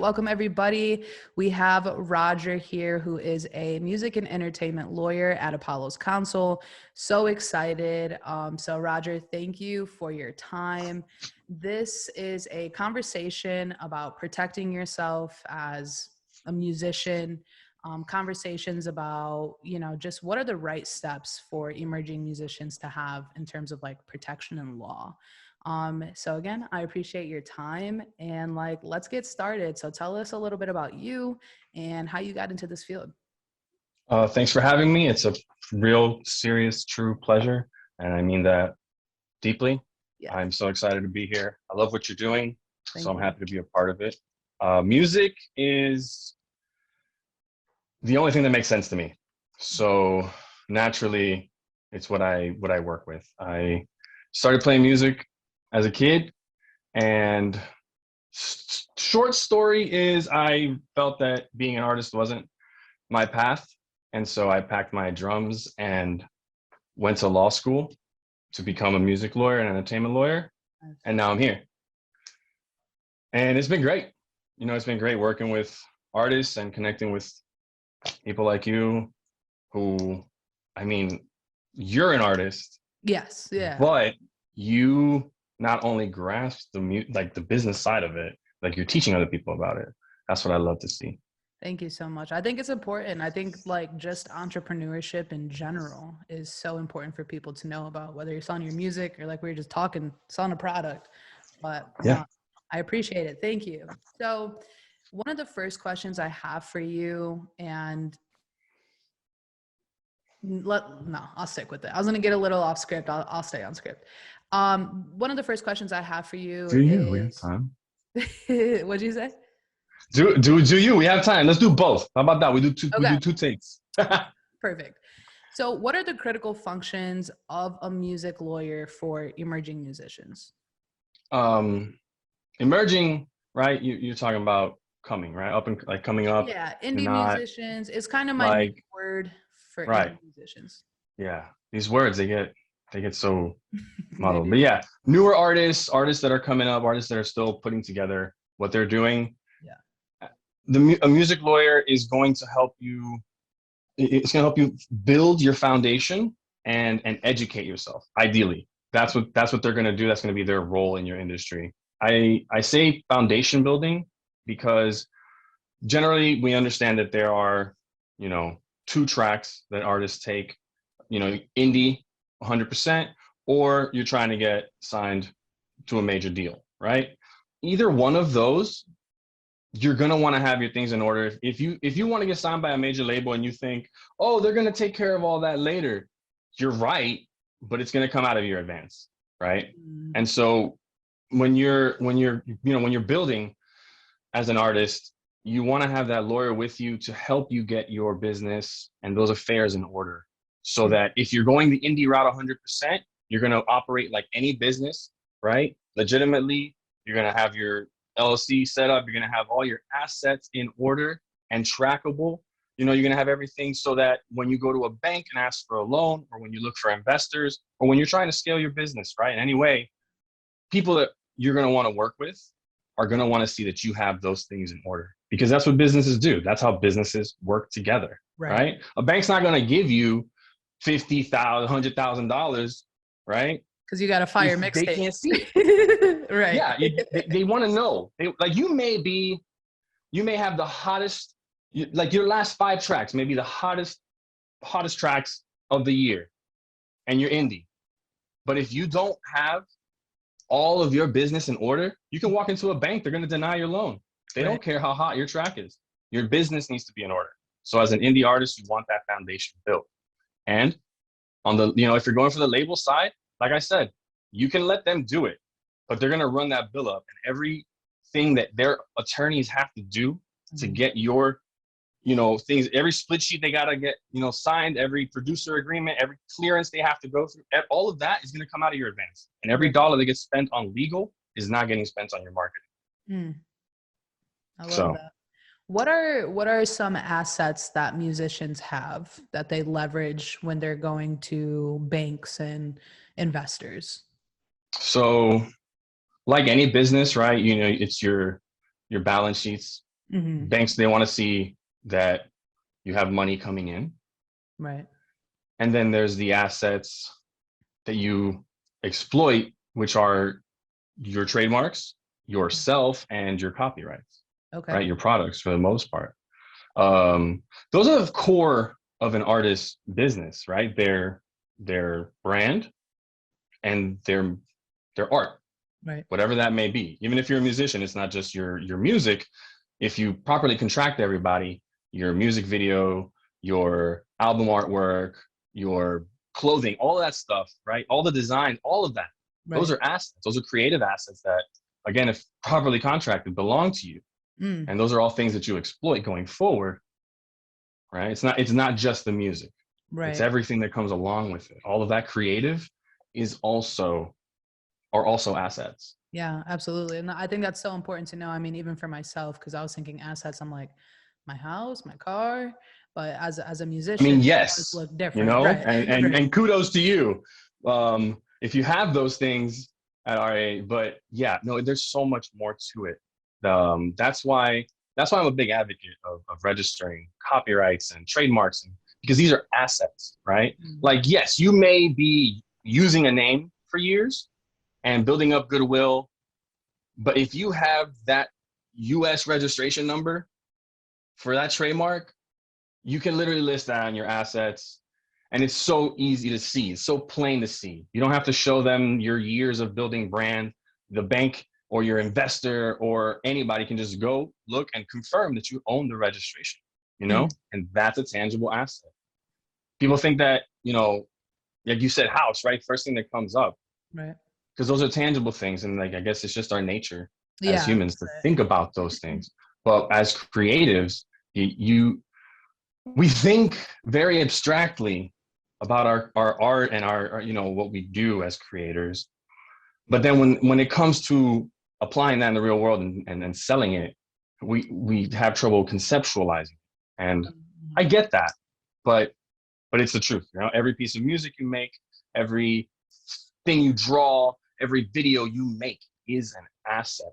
welcome everybody. We have Roger here, who is a music and entertainment lawyer at Apollo's Counsel. So excited. So Roger, thank you for your time. This is a conversation about protecting yourself as a musician, conversations about, just what are the right steps for emerging musicians to have in terms of like protection and law. So again, I appreciate your time and let's get started. So tell us a little bit about you and how you got into this field. Thanks for having me. It's a real, serious, true pleasure. And I mean that deeply. Yeah. I'm so excited to be here. I love what you're doing. So I'm happy to be a part of it. Music is the only thing that makes sense to me. So naturally, it's what I work with. I started playing music as a kid, and short story is I felt that being an artist wasn't my path. And so I packed my drums and went to law school to become a music lawyer and entertainment lawyer. And now I'm here. And it's been great. It's been great working with artists and connecting with people like you who, you're an artist. Yes. Yeah. But you not only grasp the business side of it, like you're teaching other people about it. That's what I love to see. Thank you so much. I think it's important. I think just entrepreneurship in general is so important for people to know about, whether you're selling your music or like we were just talking, selling a product. But yeah, I appreciate it. Thank you. So one of the first questions I have for you, and I'll stick with it. I was going to get a little off script. I'll stay on script. One of the first questions I have for you is, we have time? What'd you say? Do you? We have time. Let's do both. How about that? We do two. Okay. We do two takes. Perfect. So, what are the critical functions of a music lawyer for emerging musicians? Emerging, right? You're talking about coming, right? Up and coming up. Yeah, indie musicians. It's kind of my word for indie musicians. Yeah, these words they get so muddled. But yeah, newer artists that are coming up, artists that are still putting together what they're doing. A music lawyer is going to help you. It's going to help you build your foundation and educate yourself. Ideally, that's what they're going to do. That's going to be their role in your industry. I say foundation building because generally we understand that there are, two tracks that artists take, indie 100%, or you're trying to get signed to a major deal, right? Either one of those, you're going to want to have your things in order. If you want to get signed by a major label and you think, oh, they're going to take care of all that later, you're right, but it's going to come out of your advance, right? Mm-hmm. And so when you're building as an artist, you want to have that lawyer with you to help you get your business and those affairs in order, so that if you're going the indie route 100%, you're going to operate like any business, right? Legitimately, you're going to have your LLC set up. You're going to have all your assets in order and trackable. You're going to have everything so that when you go to a bank and ask for a loan, or when you look for investors, or when you're trying to scale your business, right? In any way, people that you're going to want to work with are going to want to see that you have those things in order, because that's what businesses do. That's how businesses work together, right? A bank's not going to give you $50,000, $100,000, right? Because you got to fire mixtape. They can't see. Right. Yeah, they want to know. You may have the hottest, your last 5 tracks, maybe the hottest tracks of the year, and you're indie. But if you don't have all of your business in order, you can walk into a bank, they're going to deny your loan. They don't care how hot your track is. Your business needs to be in order. So as an indie artist, you want that foundation built. And on the, if you're going for the label side, like I said, you can let them do it, but they're going to run that bill up, and everything that their attorneys have to do to get your, things, every split sheet they got to get, signed, every producer agreement, every clearance they have to go through, all of that is going to come out of your advance. And every dollar that gets spent on legal is not getting spent on your marketing. I love that. What are some assets that musicians have that they leverage when they're going to banks and investors? So like any business, right? It's your balance sheets, Banks, they want to see that you have money coming in. Right. And then there's the assets that you exploit, which are your trademarks, yourself, and your copyrights. Okay. Right? Your products for the most part. Those are the core of an artist's business, right? Their brand and their art, Right. whatever that may be. Even if you're a musician, it's not just your music. If you properly contract everybody, your music video, your album artwork, your clothing, all that stuff, right? All the design, all of that. Right. Those are assets. Those are creative assets that, again, if properly contracted, belong to you. And those are all things that you exploit going forward, right? It's not just the music. Right. It's everything that comes along with it. All of that creative are also assets. Yeah, absolutely. And I think that's so important to know. I mean, even for myself, because I was thinking assets, I'm like, my house, my car. But as a musician, I mean, it yes, does look different. You know, right. and kudos to you. If you have those things at RA, but yeah, no, there's so much more to it. That's why I'm a big advocate of registering copyrights and trademarks, because these are assets, right? Like, yes, you may be using a name for years and building up goodwill, but if you have that US registration number for that trademark, you can literally list that on your assets, and it's so easy to see. It's so plain to see. You don't have to show them your years of building brand. The bank or your investor or anybody can just go look and confirm that you own the registration, you know, and that's a tangible asset. People think that, you know, like you said, house, right? First thing that comes up, right? Because those are tangible things. And like, I guess it's just our nature as humans to think about those things. But as creatives, we think very abstractly about our art and our, you know, what we do as creators. But then when it comes to applying that in the real world and selling it, we have trouble conceptualizing. And I get that, but it's the truth. You know, every piece of music you make, every thing you draw, every video you make is an asset.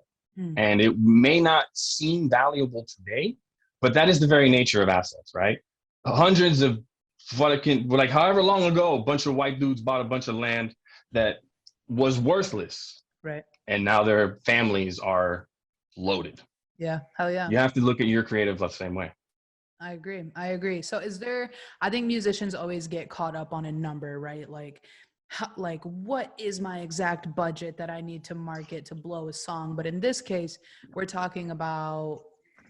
And it may not seem valuable today, but that is the very nature of assets, right? Hundreds of like however long ago, a bunch of white dudes bought a bunch of land that was worthless. Right. And now their families are loaded. Yeah. Hell yeah. You have to look at your creative the same way. I agree. So I think musicians always get caught up on a number, right? Like what is my exact budget that I need to market to blow a song? But in this case, we're talking about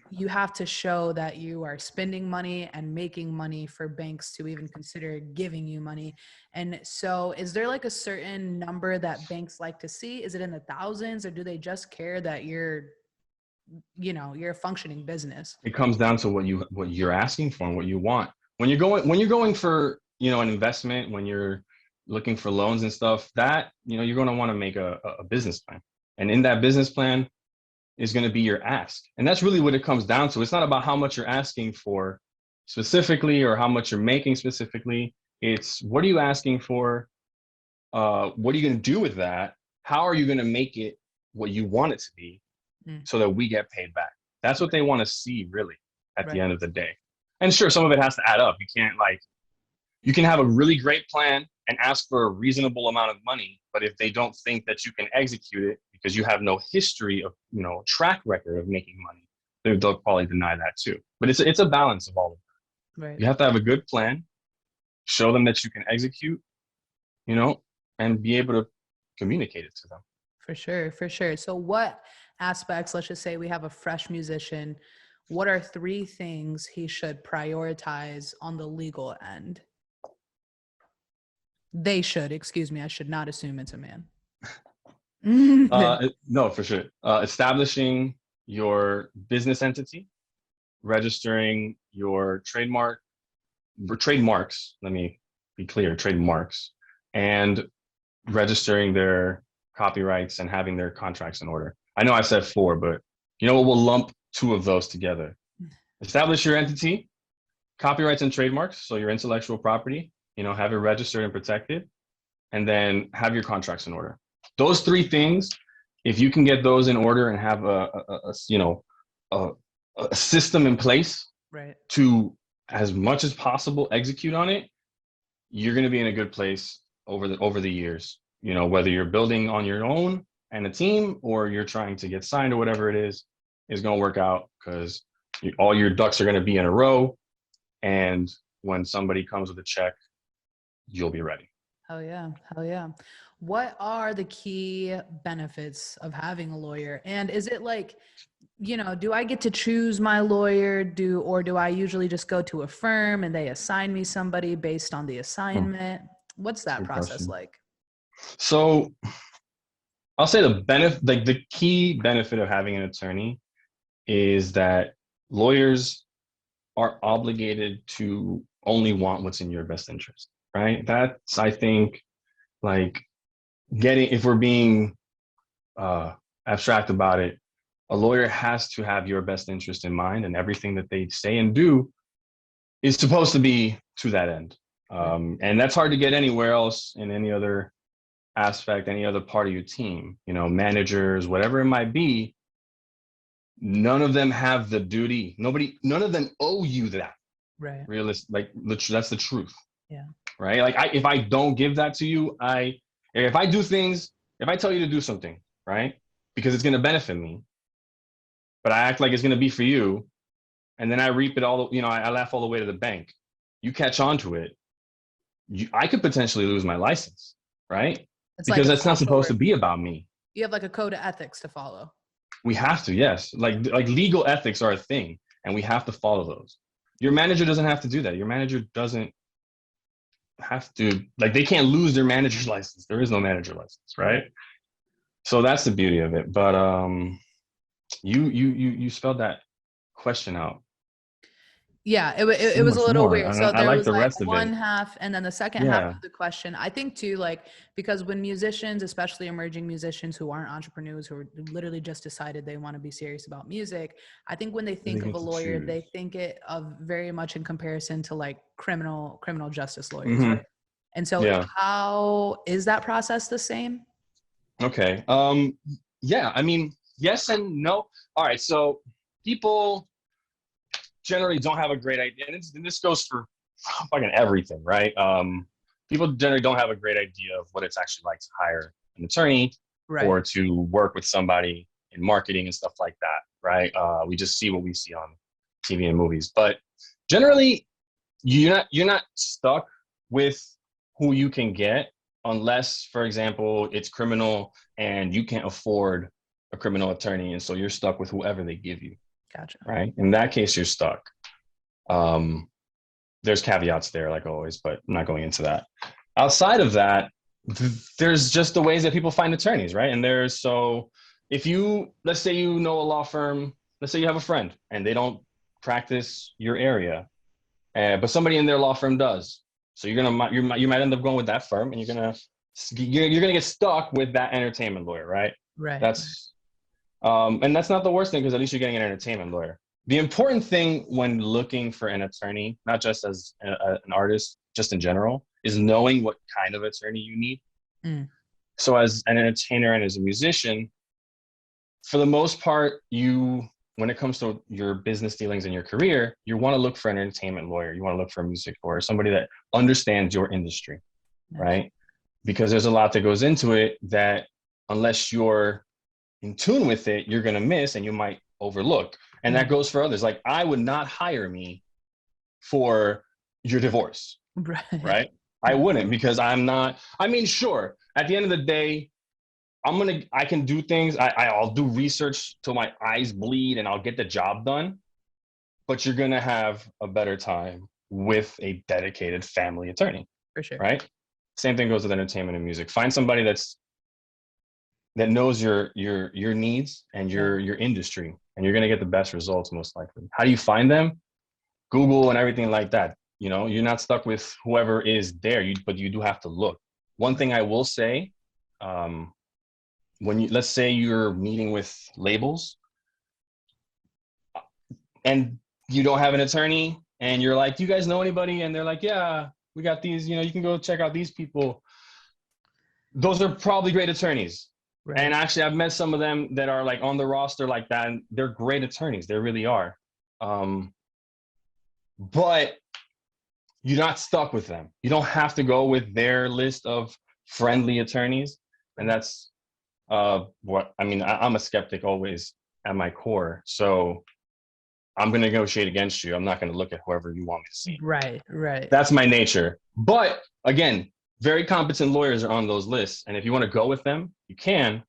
you have to show that you are spending money and making money for banks to even consider giving you money. And so is there like a certain number that banks like to see? Is it in the thousands, or do they just care that you're a functioning business? It comes down to what you're asking for and what you want. When you're going for, you know, an investment, when you're looking for loans and stuff, that, you know, you're going to want to make a business plan. And in that business plan is going to be your ask. And that's really what it comes down to. It's not about how much you're asking for specifically or how much you're making specifically. It's what are you asking for? What are you going to do with that? How are you going to make it what you want it to be so that we get paid back? That's what they want to see really at the end of the day. And sure, some of it has to add up. You can have a really great plan and ask for a reasonable amount of money, but if they don't think that you can execute it because you have no history of, you know, track record of making money, they'll probably deny that too. But it's a balance of all of that. Right. You have to have a good plan, show them that you can execute, you know, and be able to communicate it to them. For sure. So what aspects, let's just say we have a fresh musician, what are 3 things he should prioritize on the legal end? They should, excuse me. I should not assume it's a man. No, for sure. Establishing your business entity, registering your trademarks, let me be clear, trademarks, and registering their copyrights and having their contracts in order. I know I said 4, but you know what? We'll lump 2 of those together. Establish your entity, copyrights and trademarks, so your intellectual property, you know, have it registered and protected, and then have your contracts in order. Those 3 things, if you can get those in order and have a a system in place Right. to, as much as possible, execute on it, you're going to be in a good place over the years. You know, whether you're building on your own and a team, or you're trying to get signed or whatever it is going to work out, because all your ducks are going to be in a row. And when somebody comes with a check, you'll be ready. Hell yeah. Hell yeah. What are the key benefits of having a lawyer? And is it like, you know, do I get to choose my lawyer? Or do I usually just go to a firm and they assign me somebody based on the assignment? What's that Good process question. like? So I'll say the benefit, like the key benefit of having an attorney is that lawyers are obligated to only want what's in your best interest, right? That's, I think, like if we're being abstract about it, a lawyer has to have your best interest in mind, and everything that they say and do is supposed to be to that end. And that's hard to get anywhere else in any other aspect, any other part of your team, you know, managers, whatever it might be. None of them have the duty. None of them owe you that. Right. Realist, like that's the truth. Yeah. Right. Like if I don't give that to you, if I do things, if I tell you to do something, right, because it's going to benefit me, but I act like it's going to be for you, and then I reap it all, you know, I laugh all the way to the bank. You catch on to it, I could potentially lose my license, right? It's like Because a that's not social supposed to work. be about me. You have like a code of ethics to follow. We have to, yes. Like legal ethics are a thing, and we have to follow those. Your manager doesn't have to do that. Your manager doesn't have to, like, they can't lose their manager's license. There is no manager license, right? So that's the beauty of it. But you spelled that question out. Yeah, So it was a much little more. weird. So I there like was the like rest of it. one half and then the second half Yeah. of the question. I think too, like, because when musicians, especially emerging musicians who aren't entrepreneurs, who are literally just decided they want to be serious about music, I think when they They think of get a to lawyer, choose. they think it of very much in comparison to like criminal justice lawyers, Mm-hmm. right? And so Yeah. how is that process the same? Okay. Yeah, I mean, yes and no. All right, so people generally don't have a great idea, and this goes for fucking everything, right? People generally don't have a great idea of what it's actually like to hire an attorney Right. or to work with somebody in marketing and stuff like that, right? We just see what we see on TV and movies, but generally, you're not stuck with who you can get unless, for example, it's criminal and you can't afford a criminal attorney, and so you're stuck with whoever they give you. Gotcha. Right? In that case, you're stuck. Um, there's caveats there, like always, but I'm not going into that. Outside of that, there's just the ways that people find attorneys, right? And if let's say you know a law firm, let's say you have a friend and they don't practice your area, but somebody in their law firm does. So you might end up going with that firm, and you're gonna get stuck with that entertainment lawyer, right? Right. And that's not the worst thing, because at least you're getting an entertainment lawyer. The important thing when looking for an attorney, not just as an artist, just in general, is knowing what kind of attorney you need. Mm. So as an entertainer and as a musician, for the most part, when it comes to your business dealings and your career, you want to look for an entertainment lawyer. You want to look for a music lawyer, somebody that understands your industry, Nice. right? Because there's a lot that goes into it that, unless you're in tune with it, you're going to miss and you might overlook. And that goes for others. Like, I would not hire me for your divorce, right? I wouldn't, because I mean, sure, at the end of the day, I can do things. I'll do research till my eyes bleed and I'll get the job done. But you're going to have a better time with a dedicated family attorney. For sure. Right? Same thing goes with entertainment and music. Find somebody that knows your needs and your industry, and you're going to get the best results most likely. How do you find them? Google and everything like that. You know, you're not stuck with whoever is there, but you do have to look. One thing I will say, let's say you're meeting with labels and you don't have an attorney, and you're like, do you guys know anybody? And they're like, yeah, we got these, you can go check out these people. Those are probably great attorneys. Right. And actually, I've met some of them that are like on the roster like that, and they're great attorneys. They really are. But you're not stuck with them. You don't have to go with their list of friendly attorneys. And that's what I mean. I'm a skeptic always at my core. So I'm going to negotiate against you. I'm not going to look at whoever you want me to see. Right, right. That's my nature. But again, very competent lawyers are on those lists. And if you want to go with them, you can.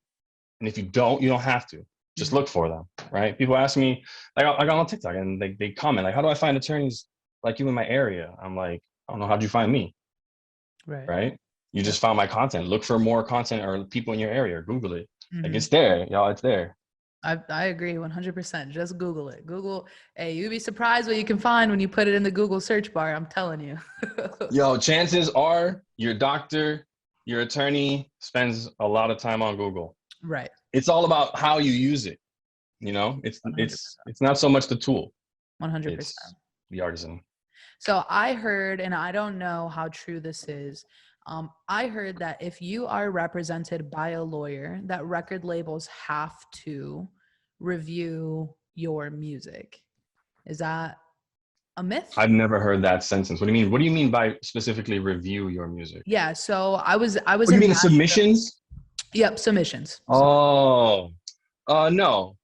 And if you don't have to. Just look for them, right? People ask me, like I got on TikTok and they comment, like, how do I find attorneys like you in my area? I'm like, I don't know. How'd you find me? Right? You just found my content. Look for more content or people in your area. Google it. Like, it's there, y'all. It's there. I agree 100%. Just Google it. Google. Hey, you'd be surprised what you can find when you put it in the Google search bar. I'm telling you. Yo, chances are your doctor, your attorney spends a lot of time on Google. Right. It's all about how you use it. You know, it's 100%. It's not so much the tool. 100%. It's the artisan. So I heard, and I don't know how true this is. I heard that if you are represented by a lawyer, that record labels have to review your music. Is that a myth? I've never heard that sentence. What do you mean? What do you mean by specifically review your music? Yeah. So I was. What do you mean submissions? Yep, submissions. Oh, no.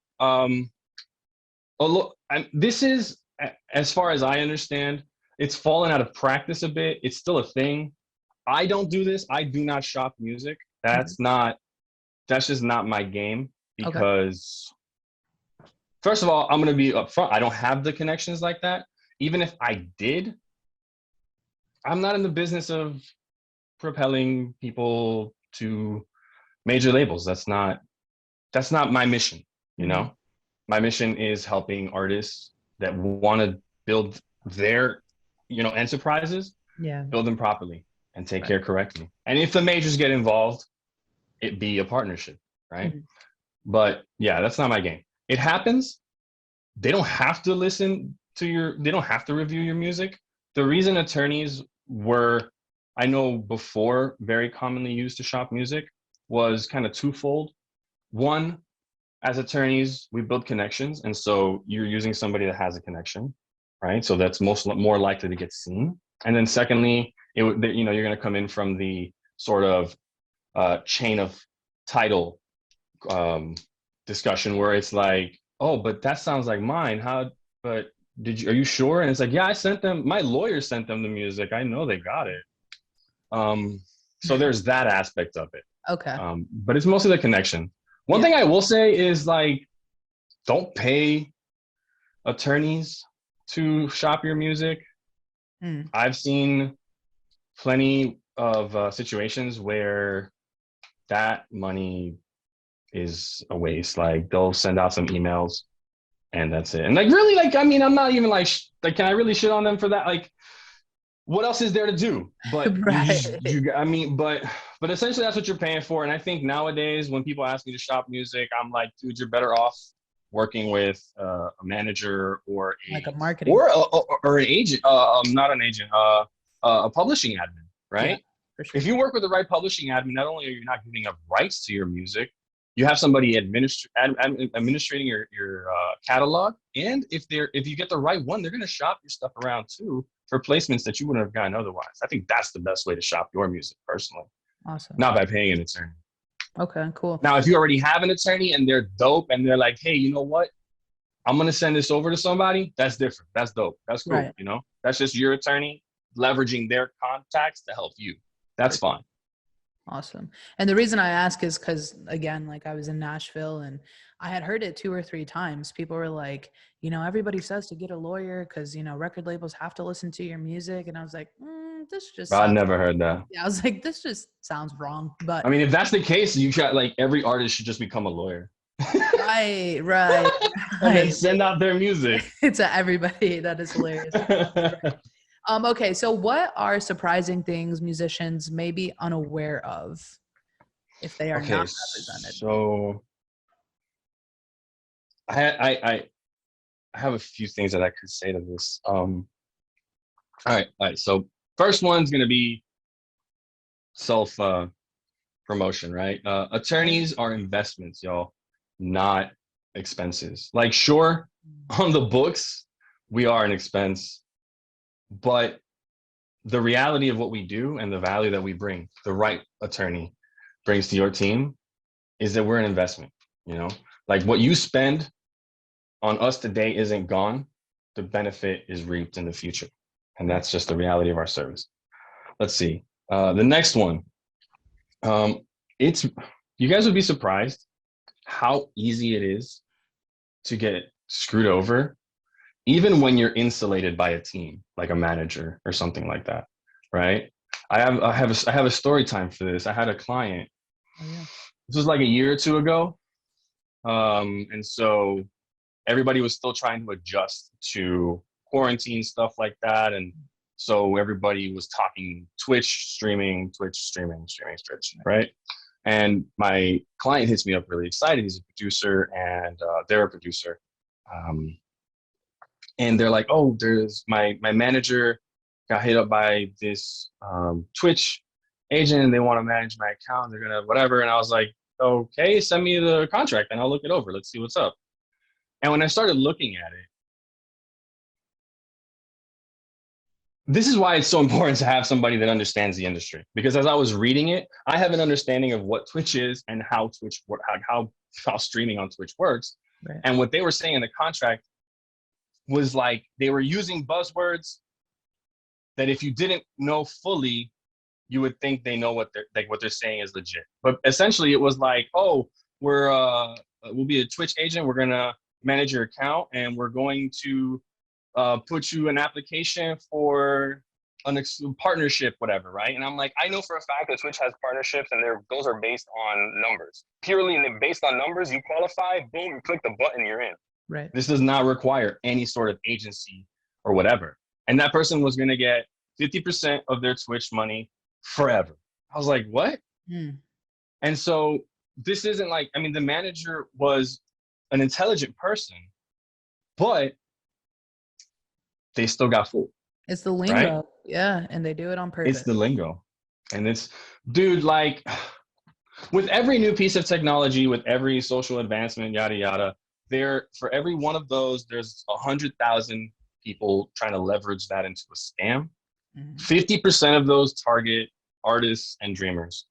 Look, this is, as far as I understand, it's fallen out of practice a bit. It's still a thing. I don't do this. I do not shop music. That's just not my game, because first of all, I'm going to be upfront. I don't have the connections like that. Even if I did, I'm not in the business of propelling people to major labels. That's not my mission, you know? My mission is helping artists that want to build their, enterprises, build them properly and take care correctly. And if the majors get involved, it be a partnership, right? But yeah, that's not my game. It happens. They don't have to they don't have to review your music. The reason attorneys were, I know before, very commonly used to shop music was kind of twofold. One, as attorneys, we build connections. And so you're using somebody that has a connection, right? So that's more likely to get seen. And then secondly, you're going to come in from the sort of chain of title discussion where it's like, oh, but that sounds like mine. Are you sure? And it's like, yeah, I sent them, my lawyer sent them the music. I know they got it. So there's that aspect of it. Okay. But it's mostly the connection. One thing I will say is, like, don't pay attorneys to shop your music. I've seen plenty of situations where that money is a waste. Like, they'll send out some emails and that's it. And like, really, like, I mean, I'm not even like, can I really shit on them for that? Like, what else is there to do? But but essentially that's what you're paying for. And I think nowadays when people ask me to shop music, I'm like, dude, you're better off working with a manager or like a marketing or an agent, not an agent, a publishing admin, right? Yeah, for sure. If you work with the right publishing admin, not only are you not giving up rights to your music, you have somebody administrating your catalog, and if you get the right one, they're going to shop your stuff around too for placements that you wouldn't have gotten otherwise. I think that's the best way to shop your music, personally. Awesome. Not by paying an attorney. Okay, cool. Now, if you already have an attorney and they're dope and they're like, hey, you know what? I'm going to send this over to somebody. That's different. That's dope. That's cool. Right. That's just your attorney leveraging their contacts to help you. That's fine. Awesome. And the reason I ask is because, again, like, I was in Nashville and I had heard it 2 or 3 times. People were like, everybody says to get a lawyer because, record labels have to listen to your music. And I was like, this just I never heard that. Yeah, I was like, this just sounds wrong. But I mean, if that's the case, you should, like, every artist should just become a lawyer. Right. And then send out their music. To everybody. That is hilarious. Okay, so what are surprising things musicians may be unaware of if they are not represented? So I have a few things that I could say to this. All right. So first one's going to be self promotion, right? Attorneys are investments, y'all, not expenses. Like, sure, on the books, we are an expense, but the reality of what we do and the value that we bring, the right attorney brings to your team, is that we're an investment. You know, like what you spend on us today isn't gone. The benefit is reaped in the future. And that's just the reality of our service. Let's see. The next one. It's you guys would be surprised how easy it is to get screwed over, even when you're insulated by a team, like a manager or something like that, right? I have a story time for this. I had a client. Oh, yeah. This was like a year or two ago, and so everybody was still trying to adjust to quarantine stuff like that, and so everybody was talking Twitch streaming, right? And my client hits me up really excited. He's a producer, and they're a producer. And they're like, "Oh, there's my manager got hit up by this Twitch agent, and they want to manage my account. They're gonna whatever." And I was like, "Okay, send me the contract, and I'll look it over. Let's see what's up." And when I started looking at it, this is why it's so important to have somebody that understands the industry. Because as I was reading it, I have an understanding of what Twitch is and how how streaming on Twitch works. Right. And what they were saying in the contract was like they were using buzzwords that if you didn't know fully, you would think they know what they're saying is legit. But essentially, it was like, "Oh, we'll be a Twitch agent. We're gonna manage your account, and we're going to put you an application for a partnership, whatever," right? And I'm like, I know for a fact that Twitch has partnerships, and those are based on numbers. Purely based on numbers, you qualify, boom, you click the button, you're in. Right. This does not require any sort of agency or whatever. And that person was going to get 50% of their Twitch money forever. I was like, what? And so this isn't like, I mean, the manager was an intelligent person, but they still got fooled. It's the lingo. Right? Yeah. And they do it on purpose. It's the lingo. And it's, dude, like with every new piece of technology, with every social advancement, yada, yada, for every one of those, there's 100,000 people trying to leverage that into a scam. 50% of those target artists and dreamers.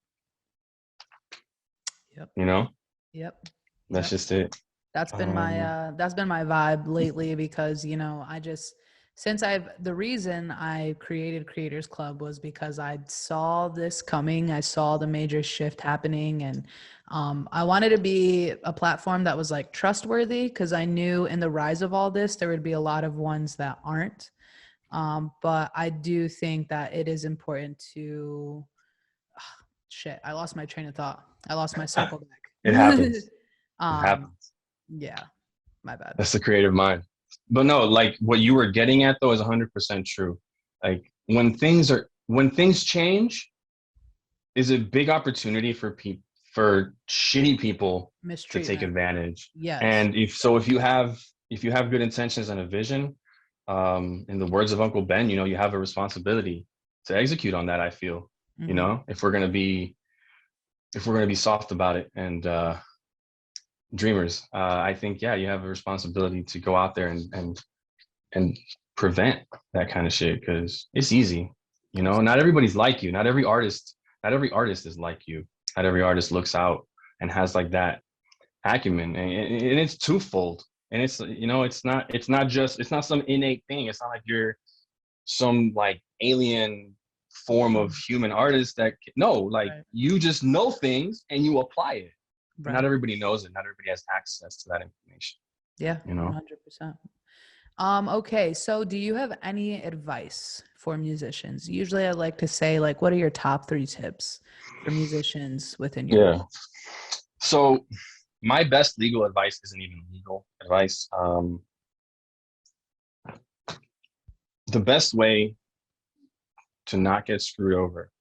Yep. You know? Yep. That's just it. That's been my vibe lately, because, you know, the reason I created Creators Club was because I saw this coming. I saw the major shift happening, and I wanted to be a platform that was like trustworthy, because I knew in the rise of all this, there would be a lot of ones that aren't. But I do think that it is important to, I lost my train of thought. I lost my circle back. It happens. It happens. Yeah, my bad. That's the creative mind. But no, like what you were getting at though is 100% true. Like when things change is a big opportunity for shitty people to take advantage. Yes. And if you have good intentions and a vision, in the words of Uncle Ben, you know, you have a responsibility to execute on that, I feel. You know, if we're gonna be soft about it and dreamers, I think, yeah, you have a responsibility to go out there and prevent that kind of shit, because it's easy. You know, not everybody's like you. Not every artist is like you. Not every artist looks out and has like that acumen, and it's twofold. And it's, you know, it's not some innate thing. It's not like you're some like alien form of human artist you just know things and you apply it. Right. Not everybody knows it. Not everybody has access to that information. Yeah, you know, 100%. Okay, so do you have any advice for musicians? Usually I like to say, like, what are your top 3 tips for musicians within your role? So my best legal advice isn't even legal advice. The best way to not get screwed over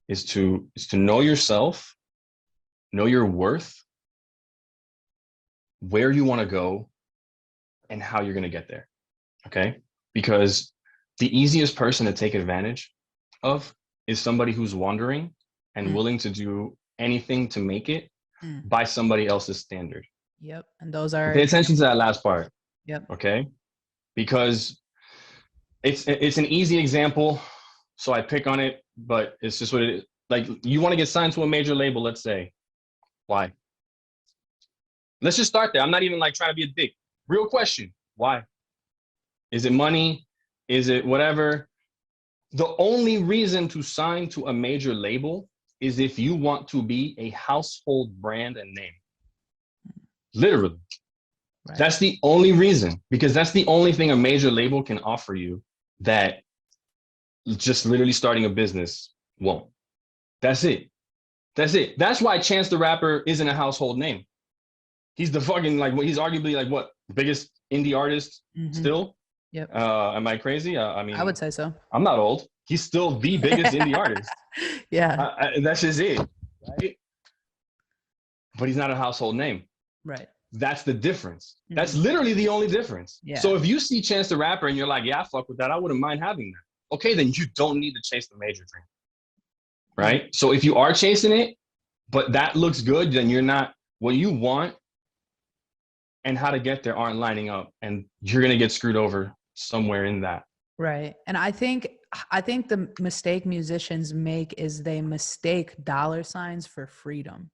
is to know yourself, know your worth, where you want to go, and how you're going to get there. Okay? Because the easiest person to take advantage of is somebody who's wandering and willing to do anything to make it by somebody else's standard. Yep. And those are... Pay attention to that last part. Yep. Okay? because it's an easy example, so I pick on it, but it's just what it is. Like, you want to get signed to a major label, let's say. Why? Let's just start there. I'm not even like trying to be a dick. Real question. Why? Is it money? Is it whatever? The only reason to sign to a major label is if you want to be a household brand and name. Literally. Right. That's the only reason, because that's the only thing a major label can offer you that just literally starting a business won't. That's it. That's it. That's why Chance the Rapper isn't a household name. He's the fucking, like, he's arguably like what, biggest indie artist still? Yep. Am I crazy? I mean, I would say so. I'm not old. He's still the biggest indie artist. Yeah. That's just it, right? But he's not a household name. Right. That's the difference. That's literally the only difference. Yeah. So if you see Chance the Rapper and you're like, yeah, I fuck with that, I wouldn't mind having that. Okay, then you don't need to chase the major dream. Right? So if you are chasing it, but that looks good, then you're not, what you want and how to get there aren't lining up, and you're going to get screwed over somewhere in that. Right. And I think the mistake musicians make is they mistake dollar signs for freedom.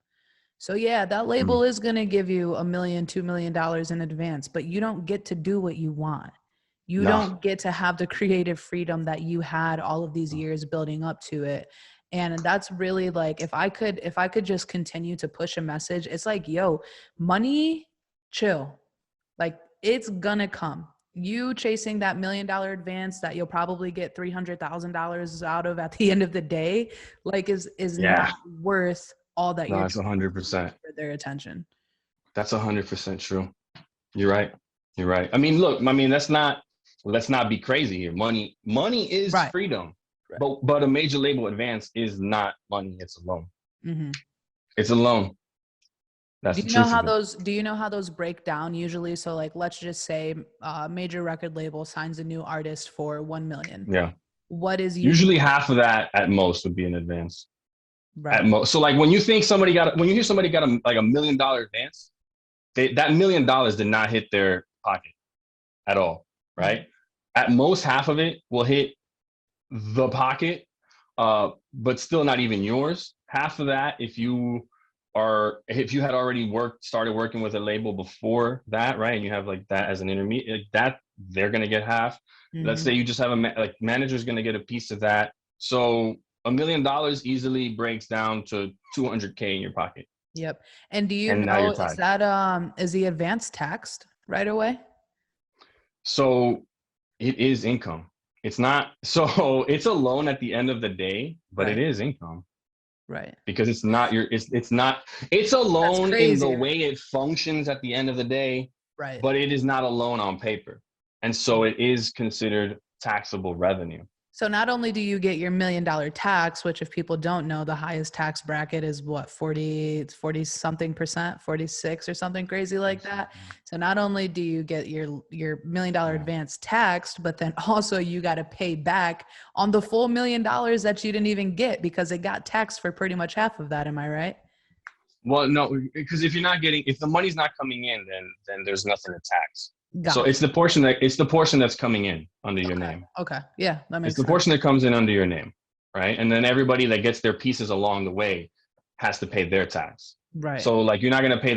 So yeah, that label is going to give you $1 million, $2 million in advance, but you don't get to do what you want. You don't get to have the creative freedom that you had all of these years building up to it. And that's really like, if I could just continue to push a message, it's like, yo, money, chill. Like, it's gonna come. You chasing that $1 million advance that you'll probably get $300,000 out of at the end of the day, like is not worth all that you're. That's 100% for their attention. That's 100% true. You're right. You're right. I mean, look, let's not be crazy here. Money is freedom, but a major label advance is not money. It's a loan. It's a loan. That's do you know how those break down usually? So like, let's just say a major record label signs a new artist for 1 million. Yeah. What is usually half of that at most would be an advance. Right. At most. So like when you hear somebody got like $1 million advance, that $1 million did not hit their pocket at all. Right. At most, half of it will hit the pocket, but still not even yours. Half of that, if you had already started working with a label before that, right, and you have like that as an intermediate, that they're gonna get half. Let's say you just have manager's gonna get a piece of that. So $1 million easily breaks down to $200K in your pocket. Yep. And do you know, is that is the advance taxed right away? So it is income. It's not, so it's a loan at the end of the day, but it is income. Right. Because it's a loan in the way it functions at the end of the day, right? But it is not a loan on paper. And so it is considered taxable revenue. So not only do you get your $1 million tax, which if people don't know, the highest tax bracket is what, 40 something percent, 46 or something crazy like that. So not only do you get your $1 million advance taxed, but then also you got to pay back on the full $1 million that you didn't even get because it got taxed for pretty much half of that. Am I right? Well, no, because if the money's not coming in, then there's nothing to tax. So it's the portion that's coming in under your name. Okay. Yeah, that makes sense. It's the portion that comes in under your name, right? And then everybody that gets their pieces along the way has to pay their tax. Right. So like you're not going to pay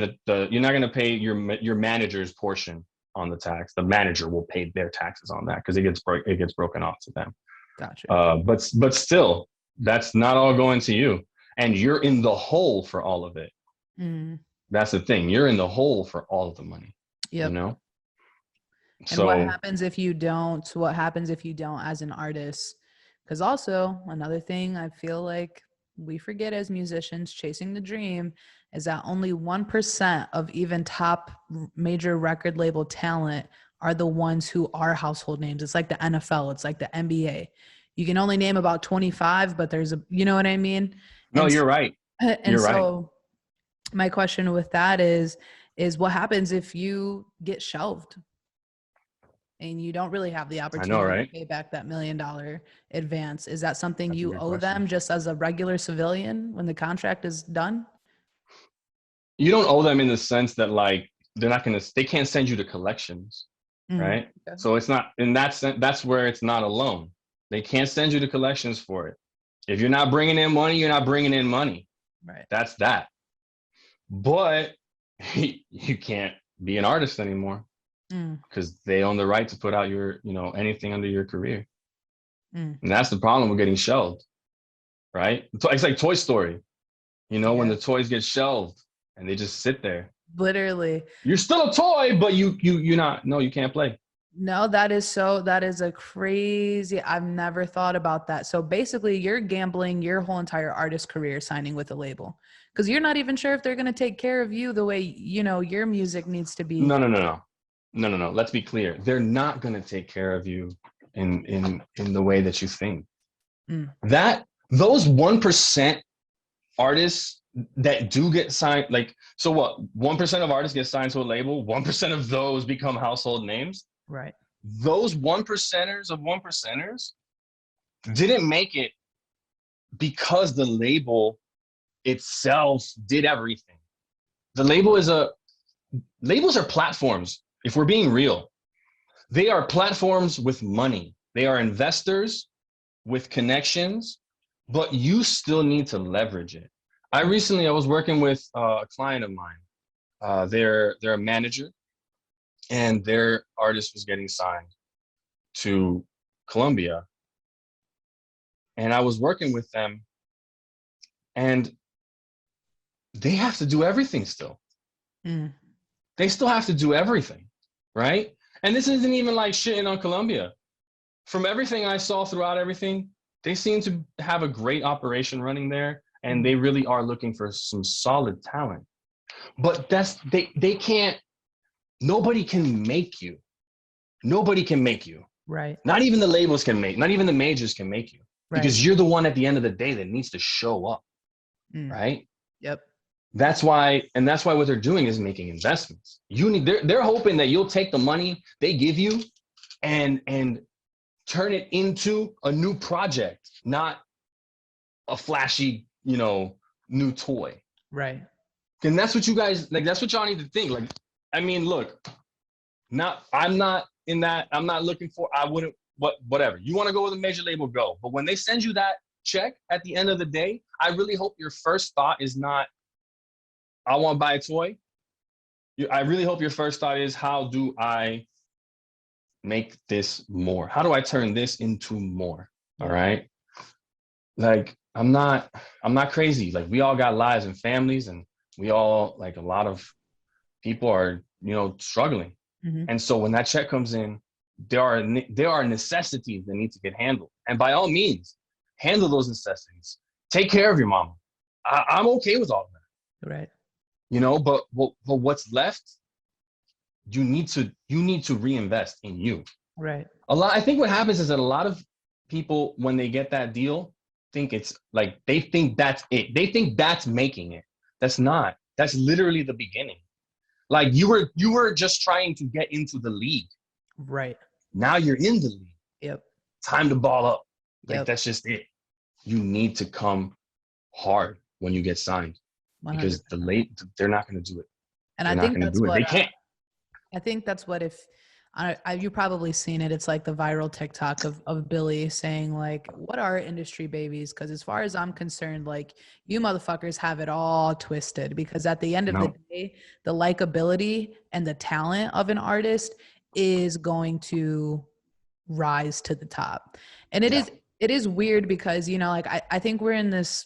you're not going to pay your manager's portion on the tax. The manager will pay their taxes on that because it gets broken off to them. Gotcha. But still, that's not all going to you, and you're in the hole for all of it. That's the thing. You're in the hole for all of the money. Yep. You know. And what happens if you don't? What happens if you don't as an artist? Because also another thing I feel like we forget as musicians chasing the dream is that only 1% of even top major record label talent are the ones who are household names. It's like the NFL. It's like the NBA. You can only name about 25, but you know what I mean? No, you're right. And so my question with that is what happens if you get shelved? And you don't really have the opportunity to pay back that $1 million advance. Is that something you owe them just as a regular civilian when the contract is done? You don't owe them in the sense that like they can't send you to collections. right? Okay. So it's not in that sense. That's where it's not alone. They can't send you the collections for it. If you're not bringing in money, you're not bringing in money. Right. That's that. But you can't be an artist anymore because they own the right to put out your, anything under your career. And that's the problem with getting shelved, right? It's like Toy Story, when the toys get shelved and they just sit there. Literally. You're still a toy, but you're not, no, you can't play. No, that is a crazy, I've never thought about that. So basically you're gambling your whole entire artist career signing with a label because you're not even sure if they're going to take care of you the way, your music needs to be. No. Let's be clear. They're not going to take care of you in the way that you think. That those 1% artists that do get signed, like, so what? 1% of artists get signed to a label. 1% of those become household names. Right. Those 1%ers of 1%ers didn't make it because the label itself did everything. Labels are platforms. If we're being real, they are platforms with money. They are investors with connections, but you still need to leverage it. I was working with a client of mine. They're a manager, and their artist was getting signed to Columbia. And I was working with them, and they have to do everything still. They still have to do everything, right? And this isn't even like shitting on Columbia. From everything I saw throughout everything, they seem to have a great operation running there, and they really are looking for some solid talent. But they can't. Nobody can make you. Nobody can make you. Right. Not even the labels can make. Not even the majors can make you, because you're the one at the end of the day that needs to show up, right? Yep. That's why what they're doing is making investments. They're hoping that you'll take the money they give you and turn it into a new project, not a flashy, new toy. Right. And that's what you guys like. That's what y'all need to think. Like, I mean, look, I'm not in that. I'm not looking for. I wouldn't. Whatever you want to go with a major label, go. But when they send you that check at the end of the day, I really hope your first thought is not, I want to buy a toy. I really hope your first thought is, how do I make this more? How do I turn this into more? All right. Like, I'm not crazy. Like, we all got lives and families, and we all, like, a lot of people are, struggling. And so when that check comes in, there are necessities that need to get handled. And by all means, handle those necessities. Take care of your mama. I'm okay with all of that. Right. But what's left, you need to reinvest in you. Right. I think what happens is that a lot of people, when they get that deal, think it's like, they think that's it. They think that's making it. That's not. That's literally the beginning. Like, you were just trying to get into the league. Right. Now you're in the league. Yep. Time to ball up. Like, Yep. that's just it. You need to come hard when you get signed, 100%. Because they're not going to do it. And they're I think that's what they can't. I think that's what, if you've probably seen it. It's like the viral TikTok of Billy saying, like, what are industry babies? Because as far as I'm concerned, like, you motherfuckers have it all twisted, because at the end of the day, the likability and the talent of an artist is going to rise to the top. And it is weird because, like, I think we're in this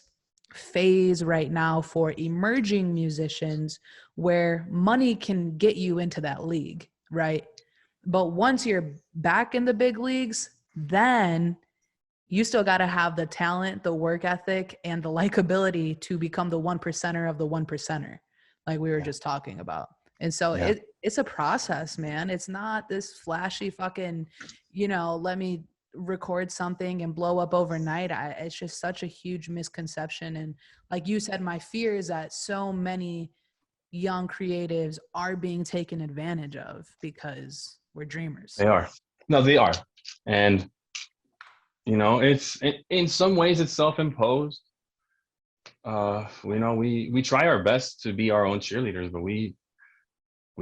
phase right now for emerging musicians where money can get you into that league, right? But once you're back in the big leagues, then you still got to have the talent, the work ethic, and the likability to become the 1%er of the 1%er, like we were just talking about. And so it's a process, man. It's not this flashy fucking, let me record something and blow up overnight. It's just such a huge misconception. And like you said, my fear is that so many young creatives are being taken advantage of because we're dreamers. They are. No, they are. And, it's in some ways it's self-imposed. We try our best to be our own cheerleaders, but we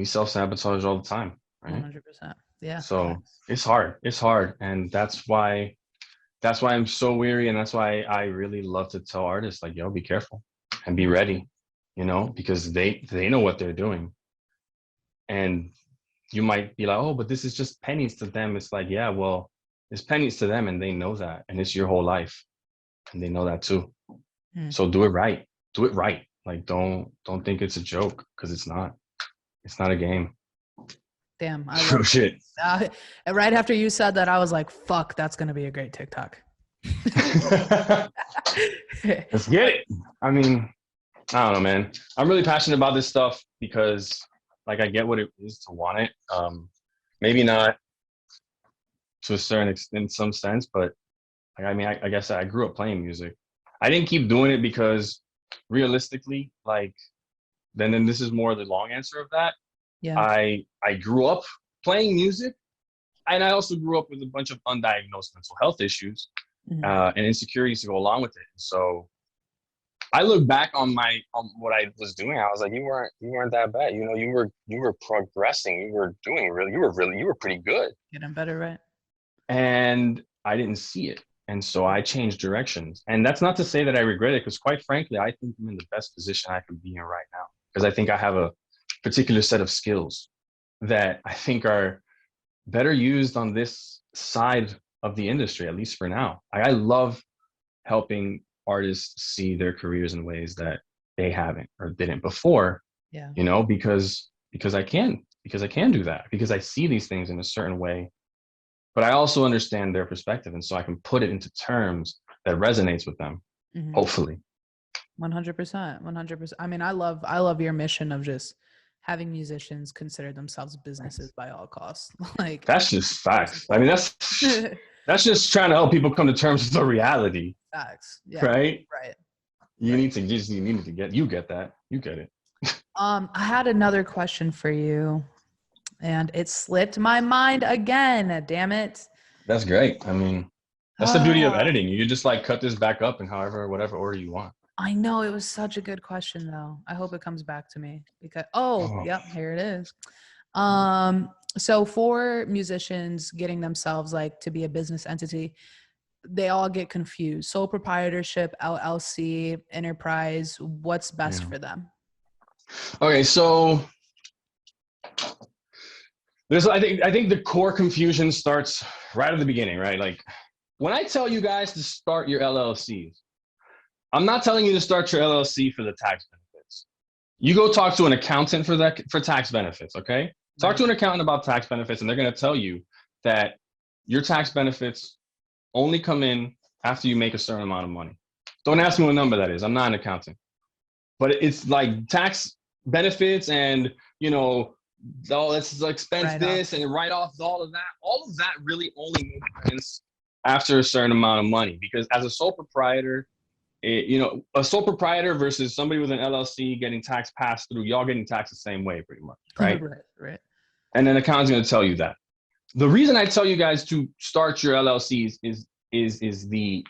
self-sabotage all the time, right? 100%. Yeah. So it's hard. And that's why I'm so weary. And that's why I really love to tell artists like, yo, be careful and be ready, you know, because they know what they're doing. And you might be like, oh, but this is just pennies to them. It's like, yeah, well, it's pennies to them and they know that. And it's your whole life. And they know that too. So do it right. Do it right. Like don't think it's a joke, because it's not. It's not a game. Damn, I love shit. Right after you said that, I was like, fuck, that's gonna be a great TikTok. Let's get it. I mean, I don't know, man. I'm really passionate about this stuff because like I get what it is to want it. Maybe not to a certain extent, in some sense, but like, I mean, I guess I grew up playing music. I didn't keep doing it because realistically, like, then this is more the long answer of that. Yeah. I grew up playing music, and I also grew up with a bunch of undiagnosed mental health issues and insecurities to go along with it. So I look back on what I was doing. I was like, you weren't that bad. You know, you were progressing. You were pretty good. Getting better, right? And I didn't see it. And so I changed directions. And that's not to say that I regret it, because quite frankly, I think I'm in the best position I can be in right now. Because I think I have a particular set of skills that I think are better used on this side of the industry, at least for now. I love helping artists see their careers in ways that they haven't or didn't before. Yeah. You know, because I can do that, because I see these things in a certain way, but I also understand their perspective, and so I can put it into terms that resonates with them. Hopefully. 100%. 100%. I mean, I love your mission of just having musicians consider themselves businesses by all costs. Like, that's just facts. I mean, that's just trying to help people come to terms with the reality. Facts. Yeah. Right. Right. You need to get that. You get it. I had another question for you, and it slipped my mind again. Damn it. That's great. I mean, that's the beauty of editing. You just like cut this back up in whatever order you want. I know, it was such a good question though. I hope it comes back to me because yep, here it is. So for musicians getting themselves like to be a business entity, they all get confused. Sole proprietorship, LLC, enterprise, what's best for them? Okay, so I think the core confusion starts right at the beginning, right? Like when I tell you guys to start your LLCs, I'm not telling you to start your LLC for the tax benefits. You go talk to an accountant for tax benefits, okay? Talk to an accountant about tax benefits, and they're going to tell you that your tax benefits only come in after you make a certain amount of money. Don't ask me what number that is. I'm not an accountant. But it's like tax benefits and, you know, let's expense this and write off all of that. All of that really only makes sense after a certain amount of money, because as a sole proprietor, you know, a sole proprietor versus somebody with an LLC getting tax passed through, y'all getting taxed the same way pretty much, right? Right. And then the accountant's going to tell you that. The reason I tell you guys to start your LLCs is the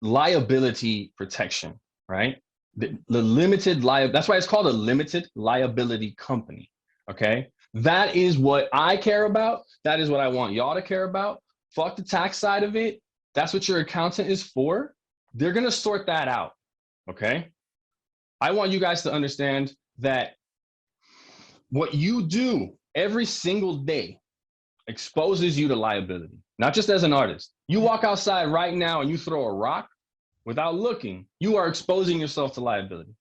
liability protection, right? The limited liability. That's why it's called a limited liability company. Okay, that is what I care about. That is what I want y'all to care about. Fuck the tax side of it. That's what your accountant is for. They're gonna sort that out. Okay, I want you guys to understand that what you do every single day exposes you to liability, not just as an artist. You walk outside right now and you throw a rock without looking, you are exposing yourself to liability.